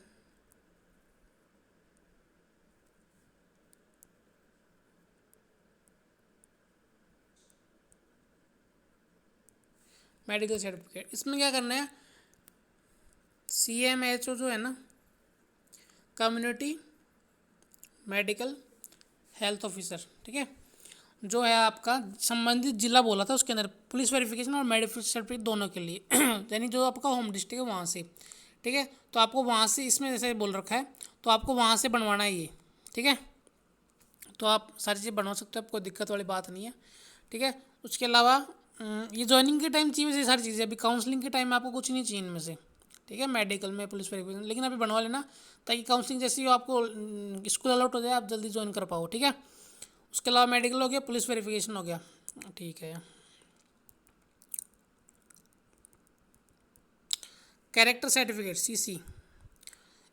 medical certificate, इसमें क्या करना है, CMHO जो है ना, कम्युनिटी मेडिकल हेल्थ ऑफिसर, ठीक है, जो है आपका संबंधित जिला बोला था, उसके अंदर पुलिस वेरिफिकेशन और मेडिकल सर्टिफिकेट दोनों के लिए यानी जो आपका होम डिस्ट्रिक्ट है वहाँ से, ठीक है। तो आपको वहाँ से, इसमें जैसे बोल रखा है, तो आपको वहाँ से बनवाना है ये, ठीक है। तो आप सारी चीज़ें बनवा सकते हो, कोई दिक्कत वाली बात नहीं है, ठीक है। उसके अलावा ये ज्वाइनिंग के टाइम चाहिए वैसे सारी चीज़ें, अभी काउंसलिंग के टाइम में आपको कुछ नहीं चाहिए इनमें से, ठीक है, मेडिकल में पुलिस वेरिफिकेशन, लेकिन अभी बनवा लेना ताकि काउंसलिंग जैसी हो आपको स्कूल अलॉट हो जाए, आप जल्दी ज्वाइन कर पाओ, ठीक है। उसके अलावा मेडिकल हो गया, पुलिस वेरिफिकेशन हो गया, ठीक है। कैरेक्टर सर्टिफिकेट CC,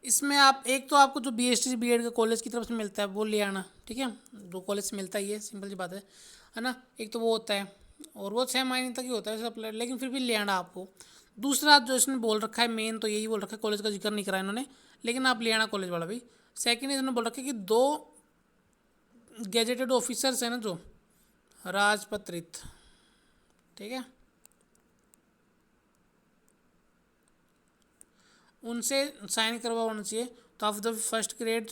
इसमें आप एक तो आपको जो BST B.Ed का कॉलेज की तरफ से मिलता है वो ले आना, ठीक है, जो कॉलेज से मिलता ही है, सिंपल सी बात है ना। एक तो वो होता है और वो 6 महीने तक ही होता है सब, लेकिन फिर भी ले आना आपको। दूसरा जो इसने बोल रखा है मेन, तो यही बोल रखा है, कॉलेज का जिक्र नहीं करा इन्होंने, लेकिन आप ले आना कॉलेज वाला भी। सेकेंड इन्होंने बोल रखा है कि 2 गेजेटेड ऑफिसर्स हैं ना जो राजपत्रित, ठीक है, उनसे साइन करवा होना चाहिए। तो of the first grade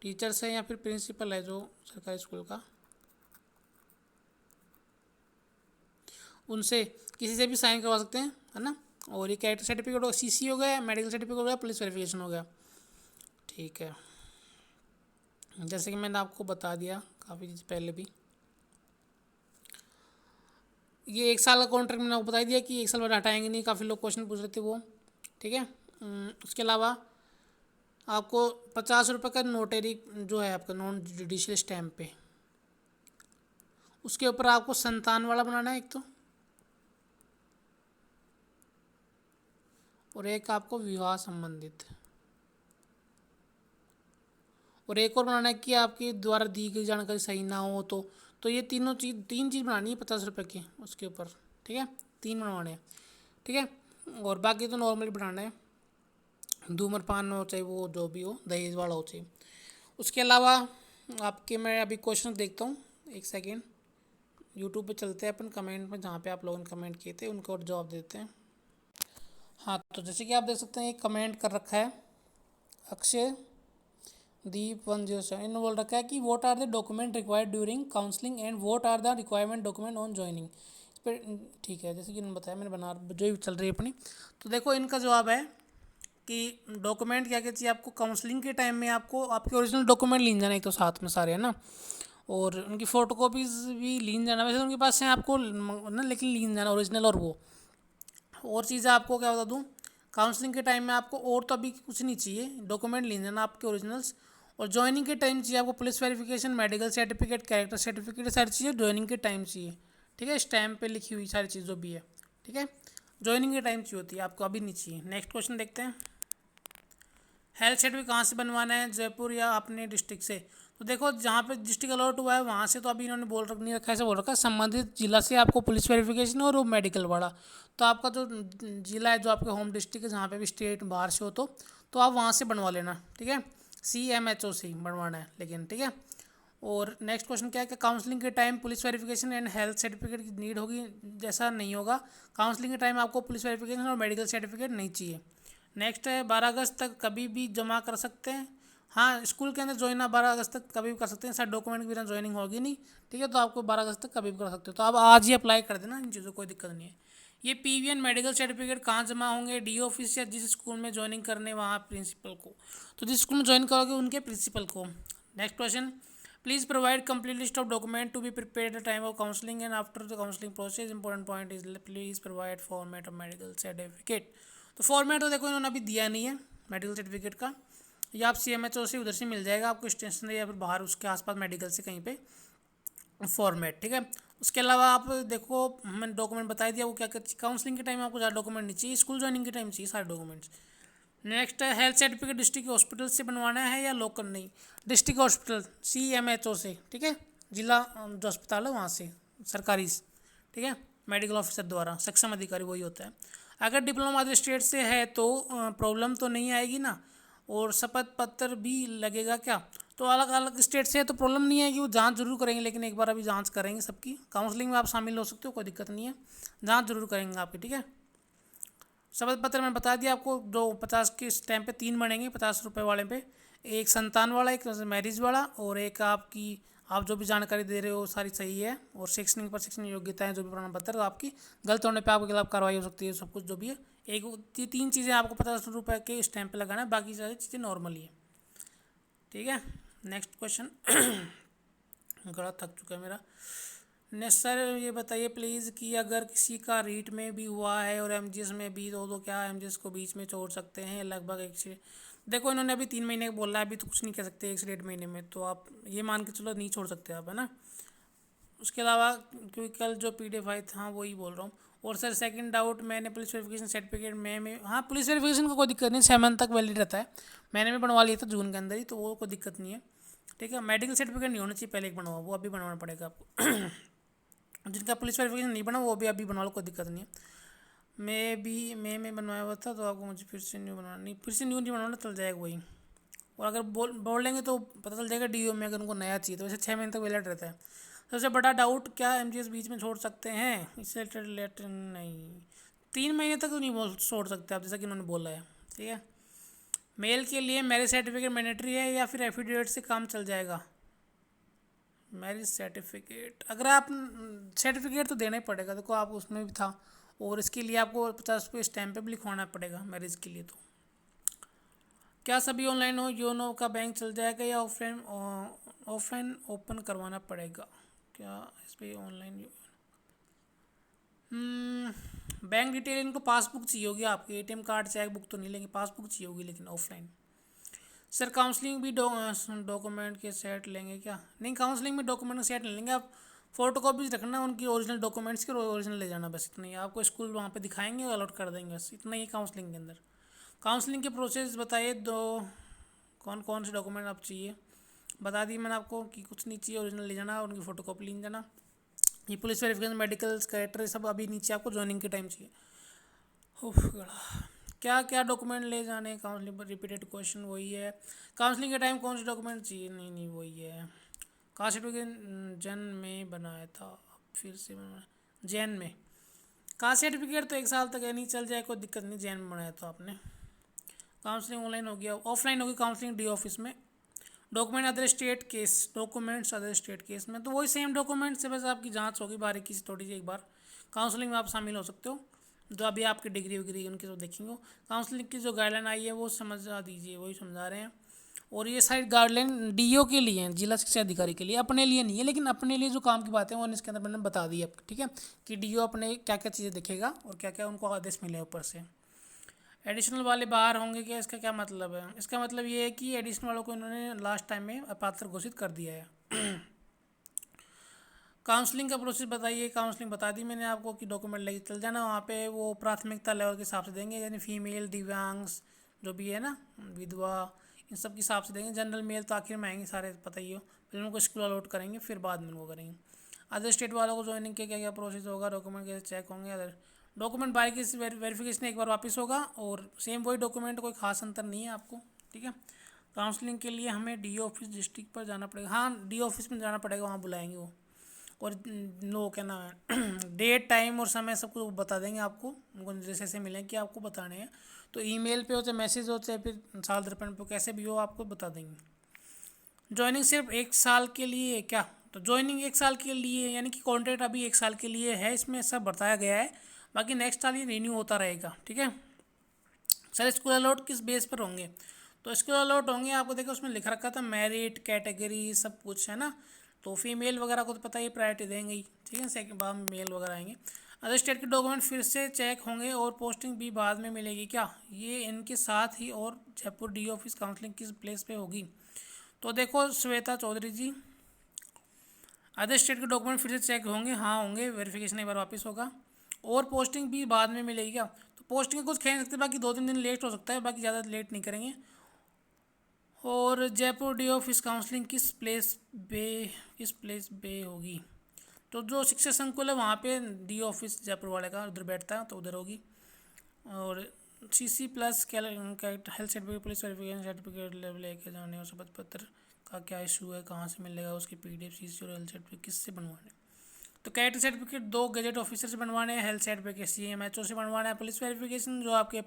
teachers है या फिर प्रिंसिपल है जो सरकारी स्कूल का, उनसे किसी से भी साइन करवा सकते हैं, है ना। और ये कैरेक्टर सर्टिफिकेट हो, CC हो गया, मेडिकल सर्टिफिकेट हो गया, पुलिस वेरिफिकेशन हो गया, ठीक है। जैसे कि मैंने आपको बता दिया काफ़ी चीज़ पहले भी, ये 1 साल का कॉन्ट्रैक्ट मैंने आपको बता दिया कि 1 साल बाद हटाएंगे नहीं, काफ़ी लोग क्वेश्चन पूछ रहे थे वो, ठीक है। उसके अलावा आपको 50 रुपये का नोटरी जो है आपका नॉन जुडिशियल स्टैम्प पे, उसके ऊपर आपको संतान वाला बनाना है एक तो, और एक आपको विवाह संबंधित, और एक और बनाना है कि आपके द्वारा दी गई जानकारी सही ना हो तो ये 3 चीज़ बनानी है 50 रुपये की उसके ऊपर, ठीक है, 3 बनवाने हैं, ठीक है। और बाकी तो नॉर्मली बनाना है, धूम्रपान हो चाहे वो जो भी हो, दहेज वाला हो चाहिए। उसके अलावा आपके, मैं अभी क्वेश्चन देखता हूँ, एक सेकेंड, यूट्यूब पे चलते हैं अपन, कमेंट में जहाँ पे आप लोगों ने कमेंट किए थे उनको और जवाब देते हैं। हाँ, तो जैसे कि आप देख सकते हैं एक कमेंट कर रखा है अक्षय दीप 107, इन्होंने बोल रखा है कि what are the document required during counselling and what are the requirement document on joining, इस पर, ठीक है, जैसे कि इन्होंने बताया, मैंने बना जो चल रही है अपनी। तो देखो इनका जवाब है कि डॉक्यूमेंट क्या क्या चाहिए आपको काउंसलिंग के टाइम में, आपको आपके ओरिजिनल डॉक्यूमेंट लीन जाना एक तो साथ में सारे, है ना, और उनकी फ़ोटो कॉपीज़ भी लीन जाना, वैसे तो उनके पास है आपको ना, लेकिन लीन जाना ओरिजिनल। और वो और चीज़ें आपको क्या बता दूँ, काउंसलिंग के टाइम में आपको और तो अभी कुछ नहीं चाहिए, डॉक्यूमेंट लीन जाना आपके ओरिजिनल्स। और ज्वाइनिंग के टाइम चाहिए आपको police verification, medical certificate, character certificate, सारी चीज़ें ज्वाइनिंग के टाइम चाहिए, ठीक है, स्टैम्प पे लिखी हुई सारी चीज़ जो भी है, ठीक है, ज्वाइनिंग के टाइम चाहिए होती है आपको, अभी नहीं चाहिए। नेक्स्ट क्वेश्चन देखते हैं, हेल्थ सर्टिफिकेट कहाँ से बनवाना है, जयपुर या अपने डिस्ट्रिक्ट से। तो देखो जहाँ पे डिस्ट्रिक्ट अलॉट हुआ है वहाँ से तो अभी इन्होंने बोल रख नहीं रखा है, ऐसे बोल रखा है संबंधित जिला से आपको पुलिस वेरिफिकेशन और वो मेडिकल वाला। तो आपका जो जिला है, जो आपके होम डिस्ट्रिक्ट है, जहाँ पे भी स्टेट बाहर से हो तो आप वहाँ से बनवा लेना, ठीक है, CMHO से बनवाना है लेकिन, ठीक है। और नेक्स्ट क्वेश्चन क्या है कि काउंसलिंग के time police verification and health certificate की नीड होगी, जैसा नहीं होगा, काउंसलिंग के टाइम आपको पुलिस वेरिफिकेशन और मेडिकल सर्टिफिकेट नहीं चाहिए। नेक्स्ट है 12 अगस्त तक कभी भी जमा कर सकते हैं, हाँ, स्कूल के अंदर ज्वाइन आप 12 अगस्त तक कभी भी कर सकते हैं सर, डॉक्यूमेंट के बिना ज्वाइनिंग होगी नहीं, ठीक है। तो आपको 12 अगस्त तक कभी भी कर सकते हो, तो आप आज ही अप्लाई कर देना, इन चीज़ों कोई दिक्कत नहीं है। ये पीवीएन मेडिकल सर्टिफिकेट कहाँ जमा होंगे? डी ऑफिस या जिस स्कूल में ज्वाइनिंग करने वहाँ प्रिंसिपल को, तो जिस स्कूल में ज्वाइन करोगे उनके प्रिंसिपल को। Next question, please provide complete list of document to be prepared at the time of counselling and after the counselling process. Important point is please provide format of medical certificate. तो format तो देखो इन्होंने अभी दिया नहीं है medical certificate का, या आप सीएमएचओ से उधर से मिल जाएगा आपको स्टेशन या फिर बाहर उसके आसपास मेडिकल से कहीं पे फॉर्मेट, ठीक है। उसके अलावा आप देखो मैंने डॉक्यूमेंट बता दिया वो क्या क्या काउंसलिंग के टाइम आपको ज़्यादा डॉक्यूमेंट नहीं चाहिए, स्कूल ज्वाइनिंग के टाइम चाहिए सारे डॉक्यूमेंट्स। नेक्स्ट है हेल्थ सर्टिफिकेट डिस्ट्रिक्ट हॉस्पिटल से बनवाना है या लोकल? नहीं, डिस्ट्रिक्ट हॉस्पिटल सीएमएचओ से, ठीक है, जिला जो अस्पताल है वहाँ से, सरकारी से, ठीक है, मेडिकल ऑफिसर द्वारा, सक्षम अधिकारी वही होता है। अगर डिप्लोमा अदर स्टेट से है तो प्रॉब्लम तो नहीं आएगी ना, और शपथ पत्र भी लगेगा क्या? तो अलग अलग स्टेट से है तो प्रॉब्लम नहीं आएगी, वो जांच जरूर करेंगे, लेकिन एक बार अभी जांच करेंगे सबकी, काउंसलिंग में आप शामिल हो सकते हो, कोई दिक्कत नहीं है, जांच जरूर करेंगे आपकी, ठीक है। शपथ पत्र मैंने बता दिया आपको, दो 50 के स्टैम्प पे 3 बनेंगे, 50 रुपये वाले पे, एक संतान वाला, एक मैरिज वाला, और एक आपकी आप जो भी जानकारी दे रहे हो सारी सही है, और शैक्षणिक पर शैक्षणिक योग्यताएं जो भी प्रमाण पत्र, तो आपकी गलत होने पे आपके खिलाफ कार्रवाई हो सकती है, सब कुछ जो भी है। एक 3 चीज़ें आपको 50 रुपये के स्टैम्प पे लगाना है, बाकी सारी चीज़ें नॉर्मल ही है, ठीक है। नेक्स्ट क्वेश्चन गला थक चुका है मेरा। नेक्स्ट सर ये बताइए प्लीज़ कि अगर किसी का रीट में भी हुआ है और एमजीएस में भी, तो क्या एमजीएस को बीच में छोड़ सकते हैं लगभग एक से? देखो इन्होंने अभी 3 महीने बोला है, अभी तो कुछ नहीं कह सकते, 1 से 1.5 महीने में, तो आप ये मान के चलो नहीं छोड़ सकते आप, है ना। उसके अलावा क्योंकि कल जो पीडीएफ आई था वही बोल रहा हूँ। और सर सेकंड डाउट, मैंने पुलिस वेरिफिकेशन सर्टिफिकेट में हाँ पुलिस वेरिफिकेशन का कोई दिक्कत नहीं, 6 मंथ तक वैलिड रहता है, मैंने भी बनवा लिया था जून के अंदर ही, तो वो कोई दिक्कत नहीं है, ठीक है। मेडिकल सर्टिफिकेट नहीं होना चाहिए, पहले एक बनवा, वो अभी बनवाना पड़ेगा आपको जिनका पुलिस वेरिफिकेशन नहीं बना वो भी अभी बनवा लो, कोई दिक्कत नहीं है। मैं भी में बनवाया हुआ था, तो आपको मुझे फिर से न्यू बनवाना, नहीं फिर से न्यू नहीं बनवाना, चल जाएगा वही। और अगर बोल लेंगे तो पता चल जाएगा डीओ में, अगर उनको नया चाहिए तो वैसे 6 महीने तक वैलिड रहता है। सबसे बड़ा डाउट, क्या एमजीएस बीच में छोड़ सकते हैं? इससे रिलेटेड नहीं, 3 महीने तक तो नहीं छोड़ सकते आप, जैसा कि उन्होंने बोला है, ठीक है। मेल के लिए मैरिज सर्टिफिकेट मैंडेटरी है या फिर एफिडेविट से काम चल जाएगा? मैरिज सर्टिफिकेट, अगर आप सर्टिफिकेट तो देना ही पड़ेगा, देखो आप उसमें भी था, और इसके लिए आपको 50 रुपये स्टैम्प पे भी लिखवाना पड़ेगा मैरिज के लिए। तो क्या सभी ऑनलाइन हो? योनो का बैंक चल जाएगा या ऑफलाइन ऑफलाइन ओपन करवाना पड़ेगा? क्या इस पर ऑनलाइन बैंक डिटेल इनको पासबुक चाहिए होगी आपके, एटीएम कार्ड चेक बुक तो नहीं लेंगे, पासबुक चाहिए होगी लेकिन ऑफलाइन। सर काउंसलिंग भी डॉक्यूमेंट के सेट लेंगे क्या? नहीं, काउंसलिंग में डॉक्यूमेंट के सेट नहीं लेंगे आप, फोटो कॉपीज रखना उनकी ओरिजिनल डॉक्यूमेंट्स के, ओरिजिनल ले जाना, बस इतना ही। आपको स्कूल वहाँ पे दिखाएंगे और अलॉट कर देंगे, बस इतना ही काउंसलिंग के अंदर। काउंसलिंग के प्रोसेस बताइए, दो कौन कौन से डॉक्यूमेंट आप चाहिए बता दिए मैंने आपको कि कुछ नहीं चाहिए, ओरिजिनल ले जाना और उनकी फ़ोटो कॉपी ले जाना। ये पुलिस वेरिफिकेशन मेडिकल्स कैरेक्टर सब अभी नीचे आपको ज्वाइनिंग के टाइम चाहिए। उफ गड़ा, क्या क्या डॉक्यूमेंट ले जाने काउंसलिंग पर? रिपीटेड क्वेश्चन वही है, काउंसलिंग के टाइम कौन से डॉक्यूमेंट चाहिए? नहीं नहीं वही है। कास्ट सर्टिफिकेट जैन में बनाया था, फिर से बनाया जैन में। कास्ट सर्टिफिकेट तो 1 साल तक है, नहीं चल जाए, कोई दिक्कत नहीं, जैन में बनाया था आपने। काउंसलिंग ऑनलाइन हो गया, ऑफलाइन होगी काउंसलिंग डी ऑफिस में। Document other state case, documents other state case में तो वही सेम डॉक्यूमेंट से, बस आपकी जांच होगी बारीकी से थोड़ी सी एक बार। काउंसलिंग में आप शामिल हो सकते हो, जो अभी आपकी डिग्री विग्री उनकी जो देखेंगे। काउंसलिंग की जो गाइडलाइन आई है वो समझा दीजिए, वही समझा रहे हैं। और ये साइड गाइडलाइन डीओ के लिए हैं, जिला शिक्षा अधिकारी के लिए, अपने लिए नहीं है, लेकिन अपने लिए जो काम की बातें हैं वो इसके अंदर मैंने बता दी आपको, ठीक है, कि डीओ अपने क्या क्या चीज़ें देखेगा और क्या क्या उनको आदेश मिले ऊपर से। एडिशनल वाले बाहर होंगे क्या? इसका क्या मतलब है? इसका मतलब ये है कि एडिशनल वालों को इन्होंने लास्ट टाइम में अपात्र घोषित कर दिया है। काउंसलिंग का प्रोसेस बताइए। काउंसलिंग बता दी मैंने आपको कि डॉक्यूमेंट लेके चल जाना, वहाँ पे वो प्राथमिकता लेवल के हिसाब से देंगे, यानी फीमेल, दिव्यांग जो भी है ना, विधवा, इन सब के हिसाब से देंगे। जनरल मेल तो आखिर में आएंगे सारे, पता ही हो, फिर उनको स्कूल अलॉट करेंगे, फिर बाद में उनको करेंगे। अदर स्टेट वालों को ज्वाइनिंग के क्या क्या प्रोसेस होगा, डॉक्यूमेंट कैसे चेक होंगे, अदर डॉक्यूमेंट बारीकी से वेरिफिकेशन एक बार वापस होगा, और सेम वही डॉक्यूमेंट, कोई खास अंतर नहीं है आपको, ठीक है। काउंसलिंग के लिए हमें डी ऑफिस डिस्ट्रिक्ट पर जाना पड़ेगा, हाँ डी ऑफिस में जाना पड़ेगा, वहाँ बुलाएंगे वो। और नो क्या नाम है डेट टाइम और समय सब कुछ बता देंगे आपको, उनको जैसे जैसे मिलें कि आपको बताने हैं। तो ईमेल पे हो चाहे मैसेज हो चाहे फिर साल दर्पण पे कैसे भी हो आपको बता देंगे। ज्वाइनिंग सिर्फ 1 साल के लिए है क्या? तो ज्वाइनिंग 1 साल के लिए यानी कि कॉन्ट्रैक्ट अभी 1 साल के लिए है, इसमें सब बताया गया है। बाकी नेक्स्ट साल ये रिन्यू होता रहेगा, ठीक है। सर स्कूल अलॉट किस बेस पर होंगे? तो स्कूल अलॉट होंगे आपको देखो उसमें लिखा रखा था मेरिट कैटेगरी सब कुछ है ना। तो फीमेल वगैरह को तो पता ही प्रायोरिटी देंगे ही, ठीक है। सेकंड बाद मेल वगैरह आएंगे। अदर स्टेट के डॉक्यूमेंट फिर से चेक होंगे और पोस्टिंग भी बाद में मिलेगी क्या? ये इनके साथ ही और जयपुर डी ऑफिस काउंसलिंग किस प्लेस पे होगी? तो देखो श्वेता चौधरी जी, अदर स्टेट के डॉक्यूमेंट फिर से चेक होंगे, हाँ होंगे, वेरिफिकेशन एक बार वापस होगा और पोस्टिंग भी बाद में मिलेगी क्या? तो पोस्टिंग कुछ कह नहीं सकते, बाकी 2-3 दिन लेट हो सकता है, बाकी ज़्यादा लेट नहीं करेंगे। और जयपुर डी ऑफिस काउंसलिंग किस प्लेस पे होगी? तो जो शिक्षा संकुल है वहाँ पे डी ऑफिस जयपुर वाले का उधर बैठता है तो उधर होगी। और CC plus health certificate police verification certificate लेके जाने और शपथ पत्र का क्या इशू है, कहाँ से मिलेगा उसकी PDF CC और हेल्थ सर्टिफिकेट किससे बनवाने? तो कैटेगरी सर्टिफिकेट 2 गजेट ऑफिसर से बनवाने हैं, हेल्थ सर्टिफिकेट CMHO से बनवाना है, पुलिस वेरिफिकेशन जो आपके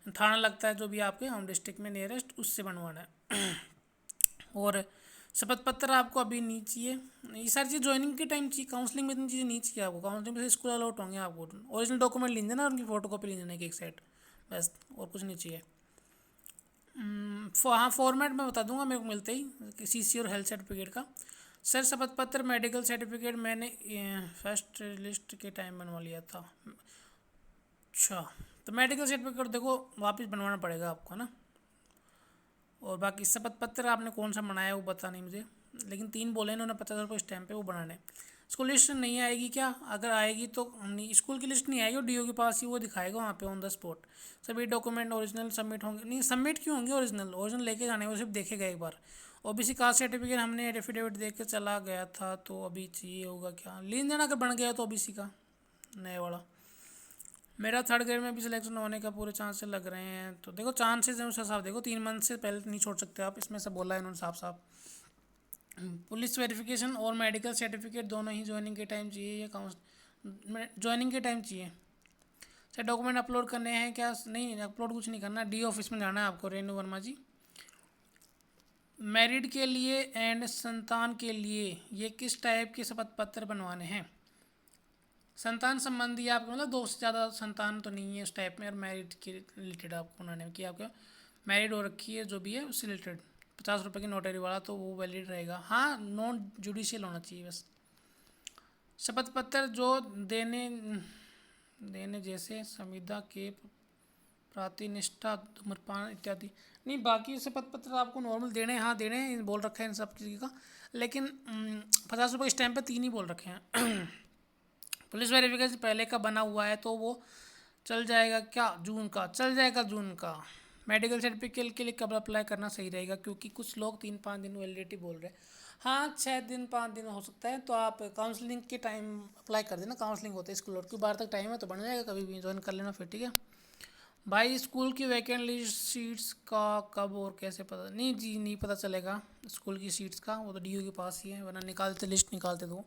थाना लगता है जो भी आपके होम डिस्ट्रिक्ट में नियरेस्ट उससे बनवाना है। और शपथ पत्र आपको अभी नहीं चाहिए, ये सारी चीज़ ज्वाइनिंग के टाइम चाहिए, काउंसलिंग में इतनी चीज़ें नहीं चाहिए आपको। काउंसलिंग में स्कूल अलॉट होंगे आपको, ओरिजिनल डॉक्यूमेंट लीजिए ना, उनकी फोटो कॉपी लीजिए एक सेट, बस और कुछ नहीं चाहिए। हाँ फॉर्मेट मैं बता दूंगा मेरे को मिलते ही CC और हेल्थ सर्टिफिकेट का। सर शपथ पत्र मेडिकल सर्टिफिकेट मैंने फर्स्ट लिस्ट के टाइम बनवा लिया था। अच्छा, तो मेडिकल सर्टिफिकेट देखो वापस बनवाना पड़ेगा आपको ना। और बाकी शपथ पत्र आपने कौन सा बनाया वो पता नहीं मुझे, लेकिन 3 बोले इन्होंने 50 रुपये स्टैम्प पे वो बनाने। स्कूल लिस्ट नहीं आएगी क्या? अगर आएगी तो नहीं, स्कूल की लिस्ट नहीं आएगी, DO के पास ही वो दिखाएगा वहाँ पे ऑन द स्पॉट। सभी डॉक्यूमेंट ओरिजिनल सबमिट होंगे, नहीं सबमिट क्यों होंगे, ओरिजिनल लेके जाने, वो सिर्फ देखेगा एक बार। OBC कास्ट सर्टिफिकेट हमने एफिडेविट देख के चला गया था तो अभी चाहिए होगा क्या? लेन देन अगर बन गया तो OBC का नया वाला। मेरा थर्ड ग्रेड में भी सिलेक्शन होने का पूरे चांसेस लग रहे हैं। तो देखो चांसेस हैं उसका साफ देखो, 3 मंथ से पहले नहीं छोड़ सकते आप, इसमें से बोला है इन्होंने साफ साफ। पुलिस वेरिफिकेशन और मेडिकल सर्टिफिकेट दोनों ही ज्वाइनिंग के टाइम चाहिए या काउंस ज्वाइनिंग के टाइम चाहिए? सर डॉक्यूमेंट अपलोड करने हैं क्या? नहीं अपलोड कुछ नहीं करना, D ऑफिस में जाना है आपको। रेणु वर्मा जी, मैरिड के लिए एंड संतान के लिए ये किस टाइप के शपथ पत्र बनवाने हैं? संतान संबंधी आपको मतलब 2 से ज़्यादा संतान तो नहीं है उस टाइप में, और मैरिड के रिलेटेड आपको उन्होंने कि आपका मैरिड हो रखी है जो भी है उससे रिलेटेड 50 रुपये की नोटरी वाला तो वो वैलिड रहेगा। हाँ नॉन जुडिशियल होना चाहिए बस। शपथ पत्र जो देने देने जैसे संविदा के प्रातिनिष्ठा धूम्रपान इत्यादि नहीं, बाकी शपथ पत्र आपको नॉर्मल देने हैं, हाँ देने हैं बोल रखा है इन सब चीज़ का, लेकिन 50 रुपये स्टैम्प पे 3 ही बोल रखे हैं। पुलिस वेरिफिकेशन पहले का बना हुआ है तो वो चल जाएगा क्या? जून का चल जाएगा, जून का। मेडिकल सर्टिफिकेट के लिए कब अप्लाई करना सही रहेगा? क्योंकि कुछ लोग 3-5 दिन वैलिडिटी बोल रहे हैं। हाँ 6 दिन 5 दिन हो सकता है, तो आप काउंसलिंग के टाइम अप्लाई कर देना, काउंसलिंग होते हैं स्कूल की बार तक टाइम है तो बन जाएगा, कभी भी ज्वाइन कर लेना फिर, ठीक है भाई। स्कूल की वैकेंट लिस्ट सीट्स का कब और कैसे पता? नहीं जी नहीं पता चलेगा स्कूल की सीट्स का, वो तो DO के पास ही है, वरना निकालते लिस्ट निकालते तो।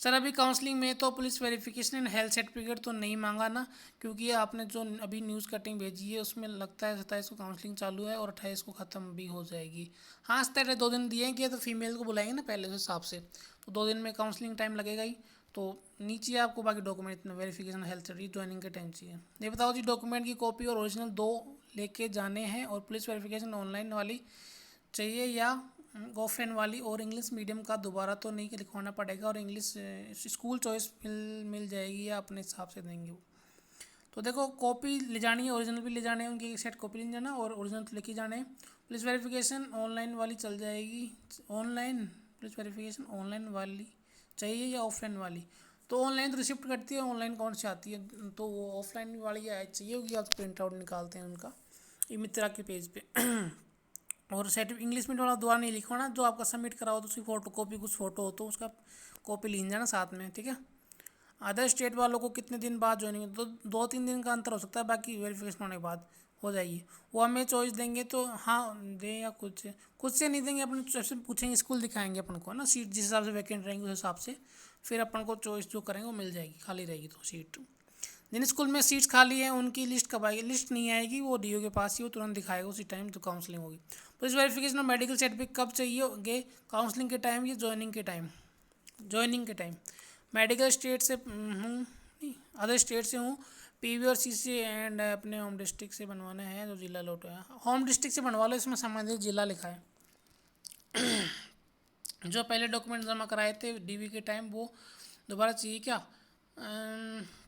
सर अभी काउंसलिंग में तो police verification and health certificate तो नहीं मांगा ना, क्योंकि आपने जो अभी न्यूज़ कटिंग भेजी है उसमें लगता है 27 को काउंसलिंग चालू है और 28 को ख़त्म भी हो जाएगी। हाँ 2 दिन दिए हैं कि तो फीमेल को बुलाएंगे ना पहले उस हिसाब से, तो 2 दिन में काउंसलिंग टाइम लगेगा ही। तो नीचे आपको बाकी डॉक्यूमेंट इतना वेरिफिकेशन हेल्थ सर्टिफिकेट ज्वाइनिंग के टाइम चाहिए। ये बताओ जी डॉक्यूमेंट की कॉपी और ओरिजिनल 2 लेके जाने हैं, और पुलिस वेरिफिकेशन ऑनलाइन वाली चाहिए या ऑफलाइन वाली? और इंग्लिश मीडियम का दोबारा तो नहीं लिखवाना पड़ेगा, और इंग्लिश स्कूल चॉइस मिल जाएगी या अपने हिसाब से देंगे वो? तो देखो कॉपी ले जानी है, ओरिजिनल भी ले जाने हैं, उनकी एक सेट कॉपी ले जाना और ओरिजिनल तो लेके जाने हैं। पुलिस वेरिफिकेशन ऑनलाइन वाली चल जाएगी, ऑनलाइन पुलिस वेरिफिकेशन ऑनलाइन वाली चाहिए या ऑफलाइन वाली? तो ऑनलाइन तो रिसिप्ट करती है, ऑनलाइन कौन सी आती है, तो वो ऑफलाइन वाली चाहिए होगी, आप प्रिंट आउट निकालते हैं उनका ई मित्रा के पेज पे। और सर्टिफिकेट इंग्लिश मीडियम वाला दोबारा नहीं लिखवाना, जो आपका सबमिट करा हो तो उसकी फ़ोटो कॉपी कुछ फ़ोटो हो तो उसका कॉपी ले जाना साथ में, ठीक है। अदर स्टेट वालों को कितने दिन बाद ज्वाइनिंग? तो 2-3 दिन का अंतर हो सकता है, बाकी वेरिफिकेशन होने के बाद हो जाएगी। वो हमें चॉइस देंगे तो हाँ दें, या खुद से नहीं देंगे, अपने से पूछेंगे, स्कूल दिखाएंगे अपन को ना, सीट जिस हिसाब से वैकेंट रहेंगे उस हिसाब से फिर अपन को चॉइस जो करेंगे वो मिल जाएगी, खाली रहेगी तो सीट। जिन स्कूल में सीट्स खाली हैं उनकी लिस्ट कब आएगी? लिस्ट नहीं आएगी, वो डीओ के पास ही वो तुरंत दिखाएगा उसी टाइम जो काउंसलिंग होगी। पुलिस वेरिफिकेशन और मेडिकल सर्टिफिकेट कब चाहिए होंगे? काउंसलिंग के टाइम या ज्वाइनिंग के टाइम? ज्वाइनिंग के टाइम। मेडिकल स्टेट से हूँ, नहीं अदर स्टेट से हूँ, पीवी और सीसी एंड अपने होम डिस्ट्रिक्ट से बनवाना है जो जिला लौट है। होम डिस्ट्रिक्ट से बनवा लो, इसमें संबंधित जिला लिखा है। जो पहले डॉक्यूमेंट जमा कराए थे डीवी के टाइम वो दोबारा चाहिए क्या?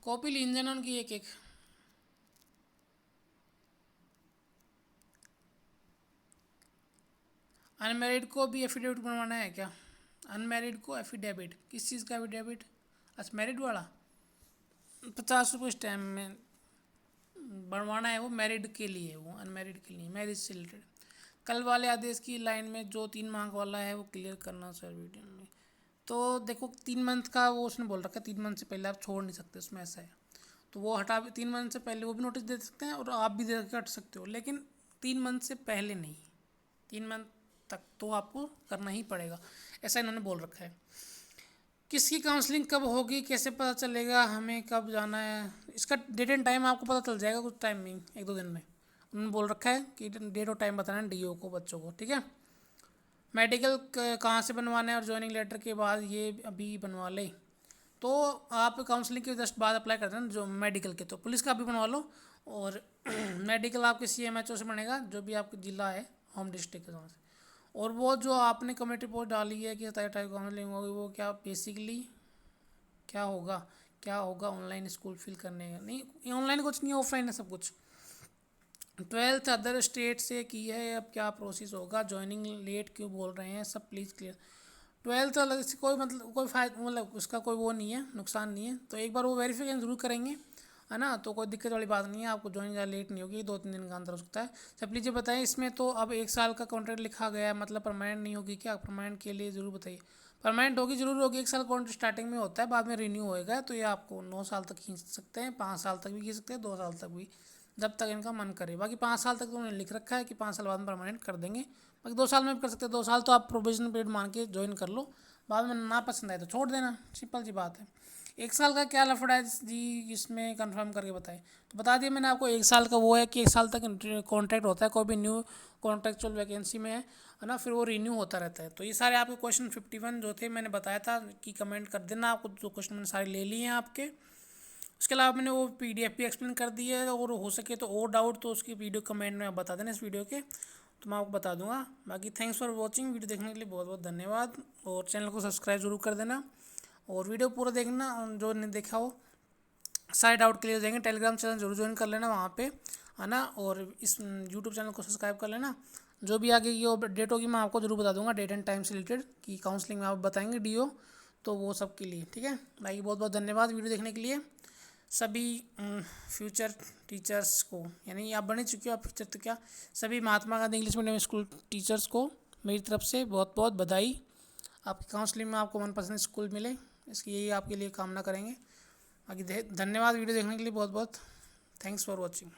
कॉपी लीन देना उनकी एक एक। अनमैरिड को भी एफिडेविट बनवाना है क्या? अनमैरिड को एफिडेविट, किस चीज़ का एफिडेविट? अच्छा मैरिड वाला 50 रुपये स्टैम्प में बनवाना है, वो मैरिड के लिए, वो अनमैरिड के लिए, मैरिज से रिलेटेड। कल वाले आदेश की लाइन में जो 3 मार्क वाला है वो क्लियर करना सर वीडियो में। तो देखो 3 मंथ का वो उसने बोल रखा है, 3 मंथ से पहले आप छोड़ नहीं सकते, उसमें ऐसा है। तो वो हटा, 3 मंथ से पहले वो भी नोटिस दे सकते हैं और आप भी दे के हट सकते हो, लेकिन 3 मंथ से पहले नहीं, 3 मंथ तक तो आपको करना ही पड़ेगा, ऐसा इन्होंने बोल रखा है। किसकी काउंसलिंग कब होगी, कैसे पता चलेगा हमें कब जाना है? इसका डेट एंड टाइम आपको पता चल जाएगा कुछ टाइम में, 1-2 दिन में। उन्होंने बोल रखा है कि डेट और टाइम बताना है डीओ को बच्चों को, ठीक है। मेडिकल कहाँ से बनवाना है और ज्वाइनिंग लेटर के बाद ये अभी बनवा ले तो आप काउंसलिंग के जस्ट बाद अप्लाई कर देना जो मेडिकल के, तो पुलिस का भी बनवा लो। और मेडिकल आपके CMHO से बनेगा जो भी आपका जिला है, होम डिस्ट्रिक्ट के वहाँ से। और वो जो आपने कमेटी रिपोर्ट डाली है कि 27 काउंसलिंग होगी, वो क्या बेसिकली क्या होगा ऑनलाइन स्कूल फिल करने का? नहीं ऑनलाइन कुछ नहीं है, ऑफलाइन है सब कुछ। 12th अदर स्टेट से की है, अब क्या प्रोसेस होगा? ज्वाइनिंग लेट क्यों बोल रहे हैं सब, प्लीज़ क्लियर। 12th अलग से कोई मतलब कोई फायदा, मतलब उसका कोई वो नहीं है, नुकसान नहीं है। तो एक बार वो वेरिफिकेशन ज़रूर करेंगे, है ना, तो कोई दिक्कत वाली बात नहीं है। आपको ज्वाइन ज़्यादा लेट नहीं होगी, 2-3 दिन का अंदर हो सकता है। सब प्लीज़ ये बताएं, इसमें तो अब 1 साल का कॉन्ट्रैक्ट लिखा गया है, मतलब परमानेंट नहीं होगी क्या? परमानेंट के लिए ज़रूर बताइए। परमानेंट होगी, ज़रूर होगी। 1 साल कॉन्ट्रैक्ट स्टार्टिंग में होता है, बाद में रिन्यू होएगा, तो ये आपको 9 साल तक खींच सकते हैं, 5 साल तक भी खींच सकते हैं, 2 साल तक भी, जब तक इनका मन करे। बाकी 5 साल तक तो उन्होंने लिख रखा है कि 5 साल बाद में परमानेंट कर देंगे। बाकी 2 साल में भी कर सकते हैं, 2 साल तो आप प्रोविजनल पीरियड मान के ज्वाइन कर लो, बाद में ना पसंद आए तो छोड़ देना, सिंपल सी बात है। 1 साल का क्या लफड़ा है जी, इसमें कंफर्म करके बताएं। तो बता दिया मैंने आपको, 1 साल का वो है कि 1 साल तक कॉन्ट्रैक्ट होता है, कोई भी न्यू कॉन्ट्रेक्चुअल वैकेंसी में है ना, फिर वो रिन्यू होता रहता है। तो ये सारे आपके क्वेश्चन 51 जो थे मैंने बताया था कि कमेंट कर देना, आपको जो क्वेश्चन मैंने सारे ले लिए हैं आपके। उसके अलावा मैंने वो PDF भी एक्सप्लेन कर दी है, और हो सके तो और डाउट तो उसकी वीडियो कमेंट में आप बता देना इस वीडियो के, तो मैं आपको बता दूंगा। बाकी थैंक्स फॉर वॉचिंग, वीडियो देखने के लिए बहुत बहुत धन्यवाद, और चैनल को सब्सक्राइब जरूर कर देना, और वीडियो पूरा देखना, जो नहीं देखा हो सारे डाउट क्लियर हो जाएंगे। टेलीग्राम चैनल जरूर ज्वाइन कर लेना वहाँ पे, है ना, और इस यूट्यूब चैनल को सब्सक्राइब कर लेना। जो भी आगे की अपडेट होगी मैं आपको जरूर बता दूंगा, डेट एंड टाइम से रिलेटेड, कि काउंसलिंग में आप बताएंगे डीओ, तो वो सब के लिए, ठीक है। बाकी बहुत बहुत धन्यवाद वीडियो देखने के लिए। सभी फ्यूचर टीचर्स को, यानी आप बने चुके हो आप फ्यूचर तो क्या, सभी Mahatma Gandhi English medium school teachers को मेरी तरफ से बहुत बहुत बधाई। आपकी काउंसलिंग में आपको मनपसंद स्कूल मिले, इसकी यही आपके लिए कामना करेंगे। बाकी धन्यवाद वीडियो देखने के लिए बहुत बहुत। Thanks for watching.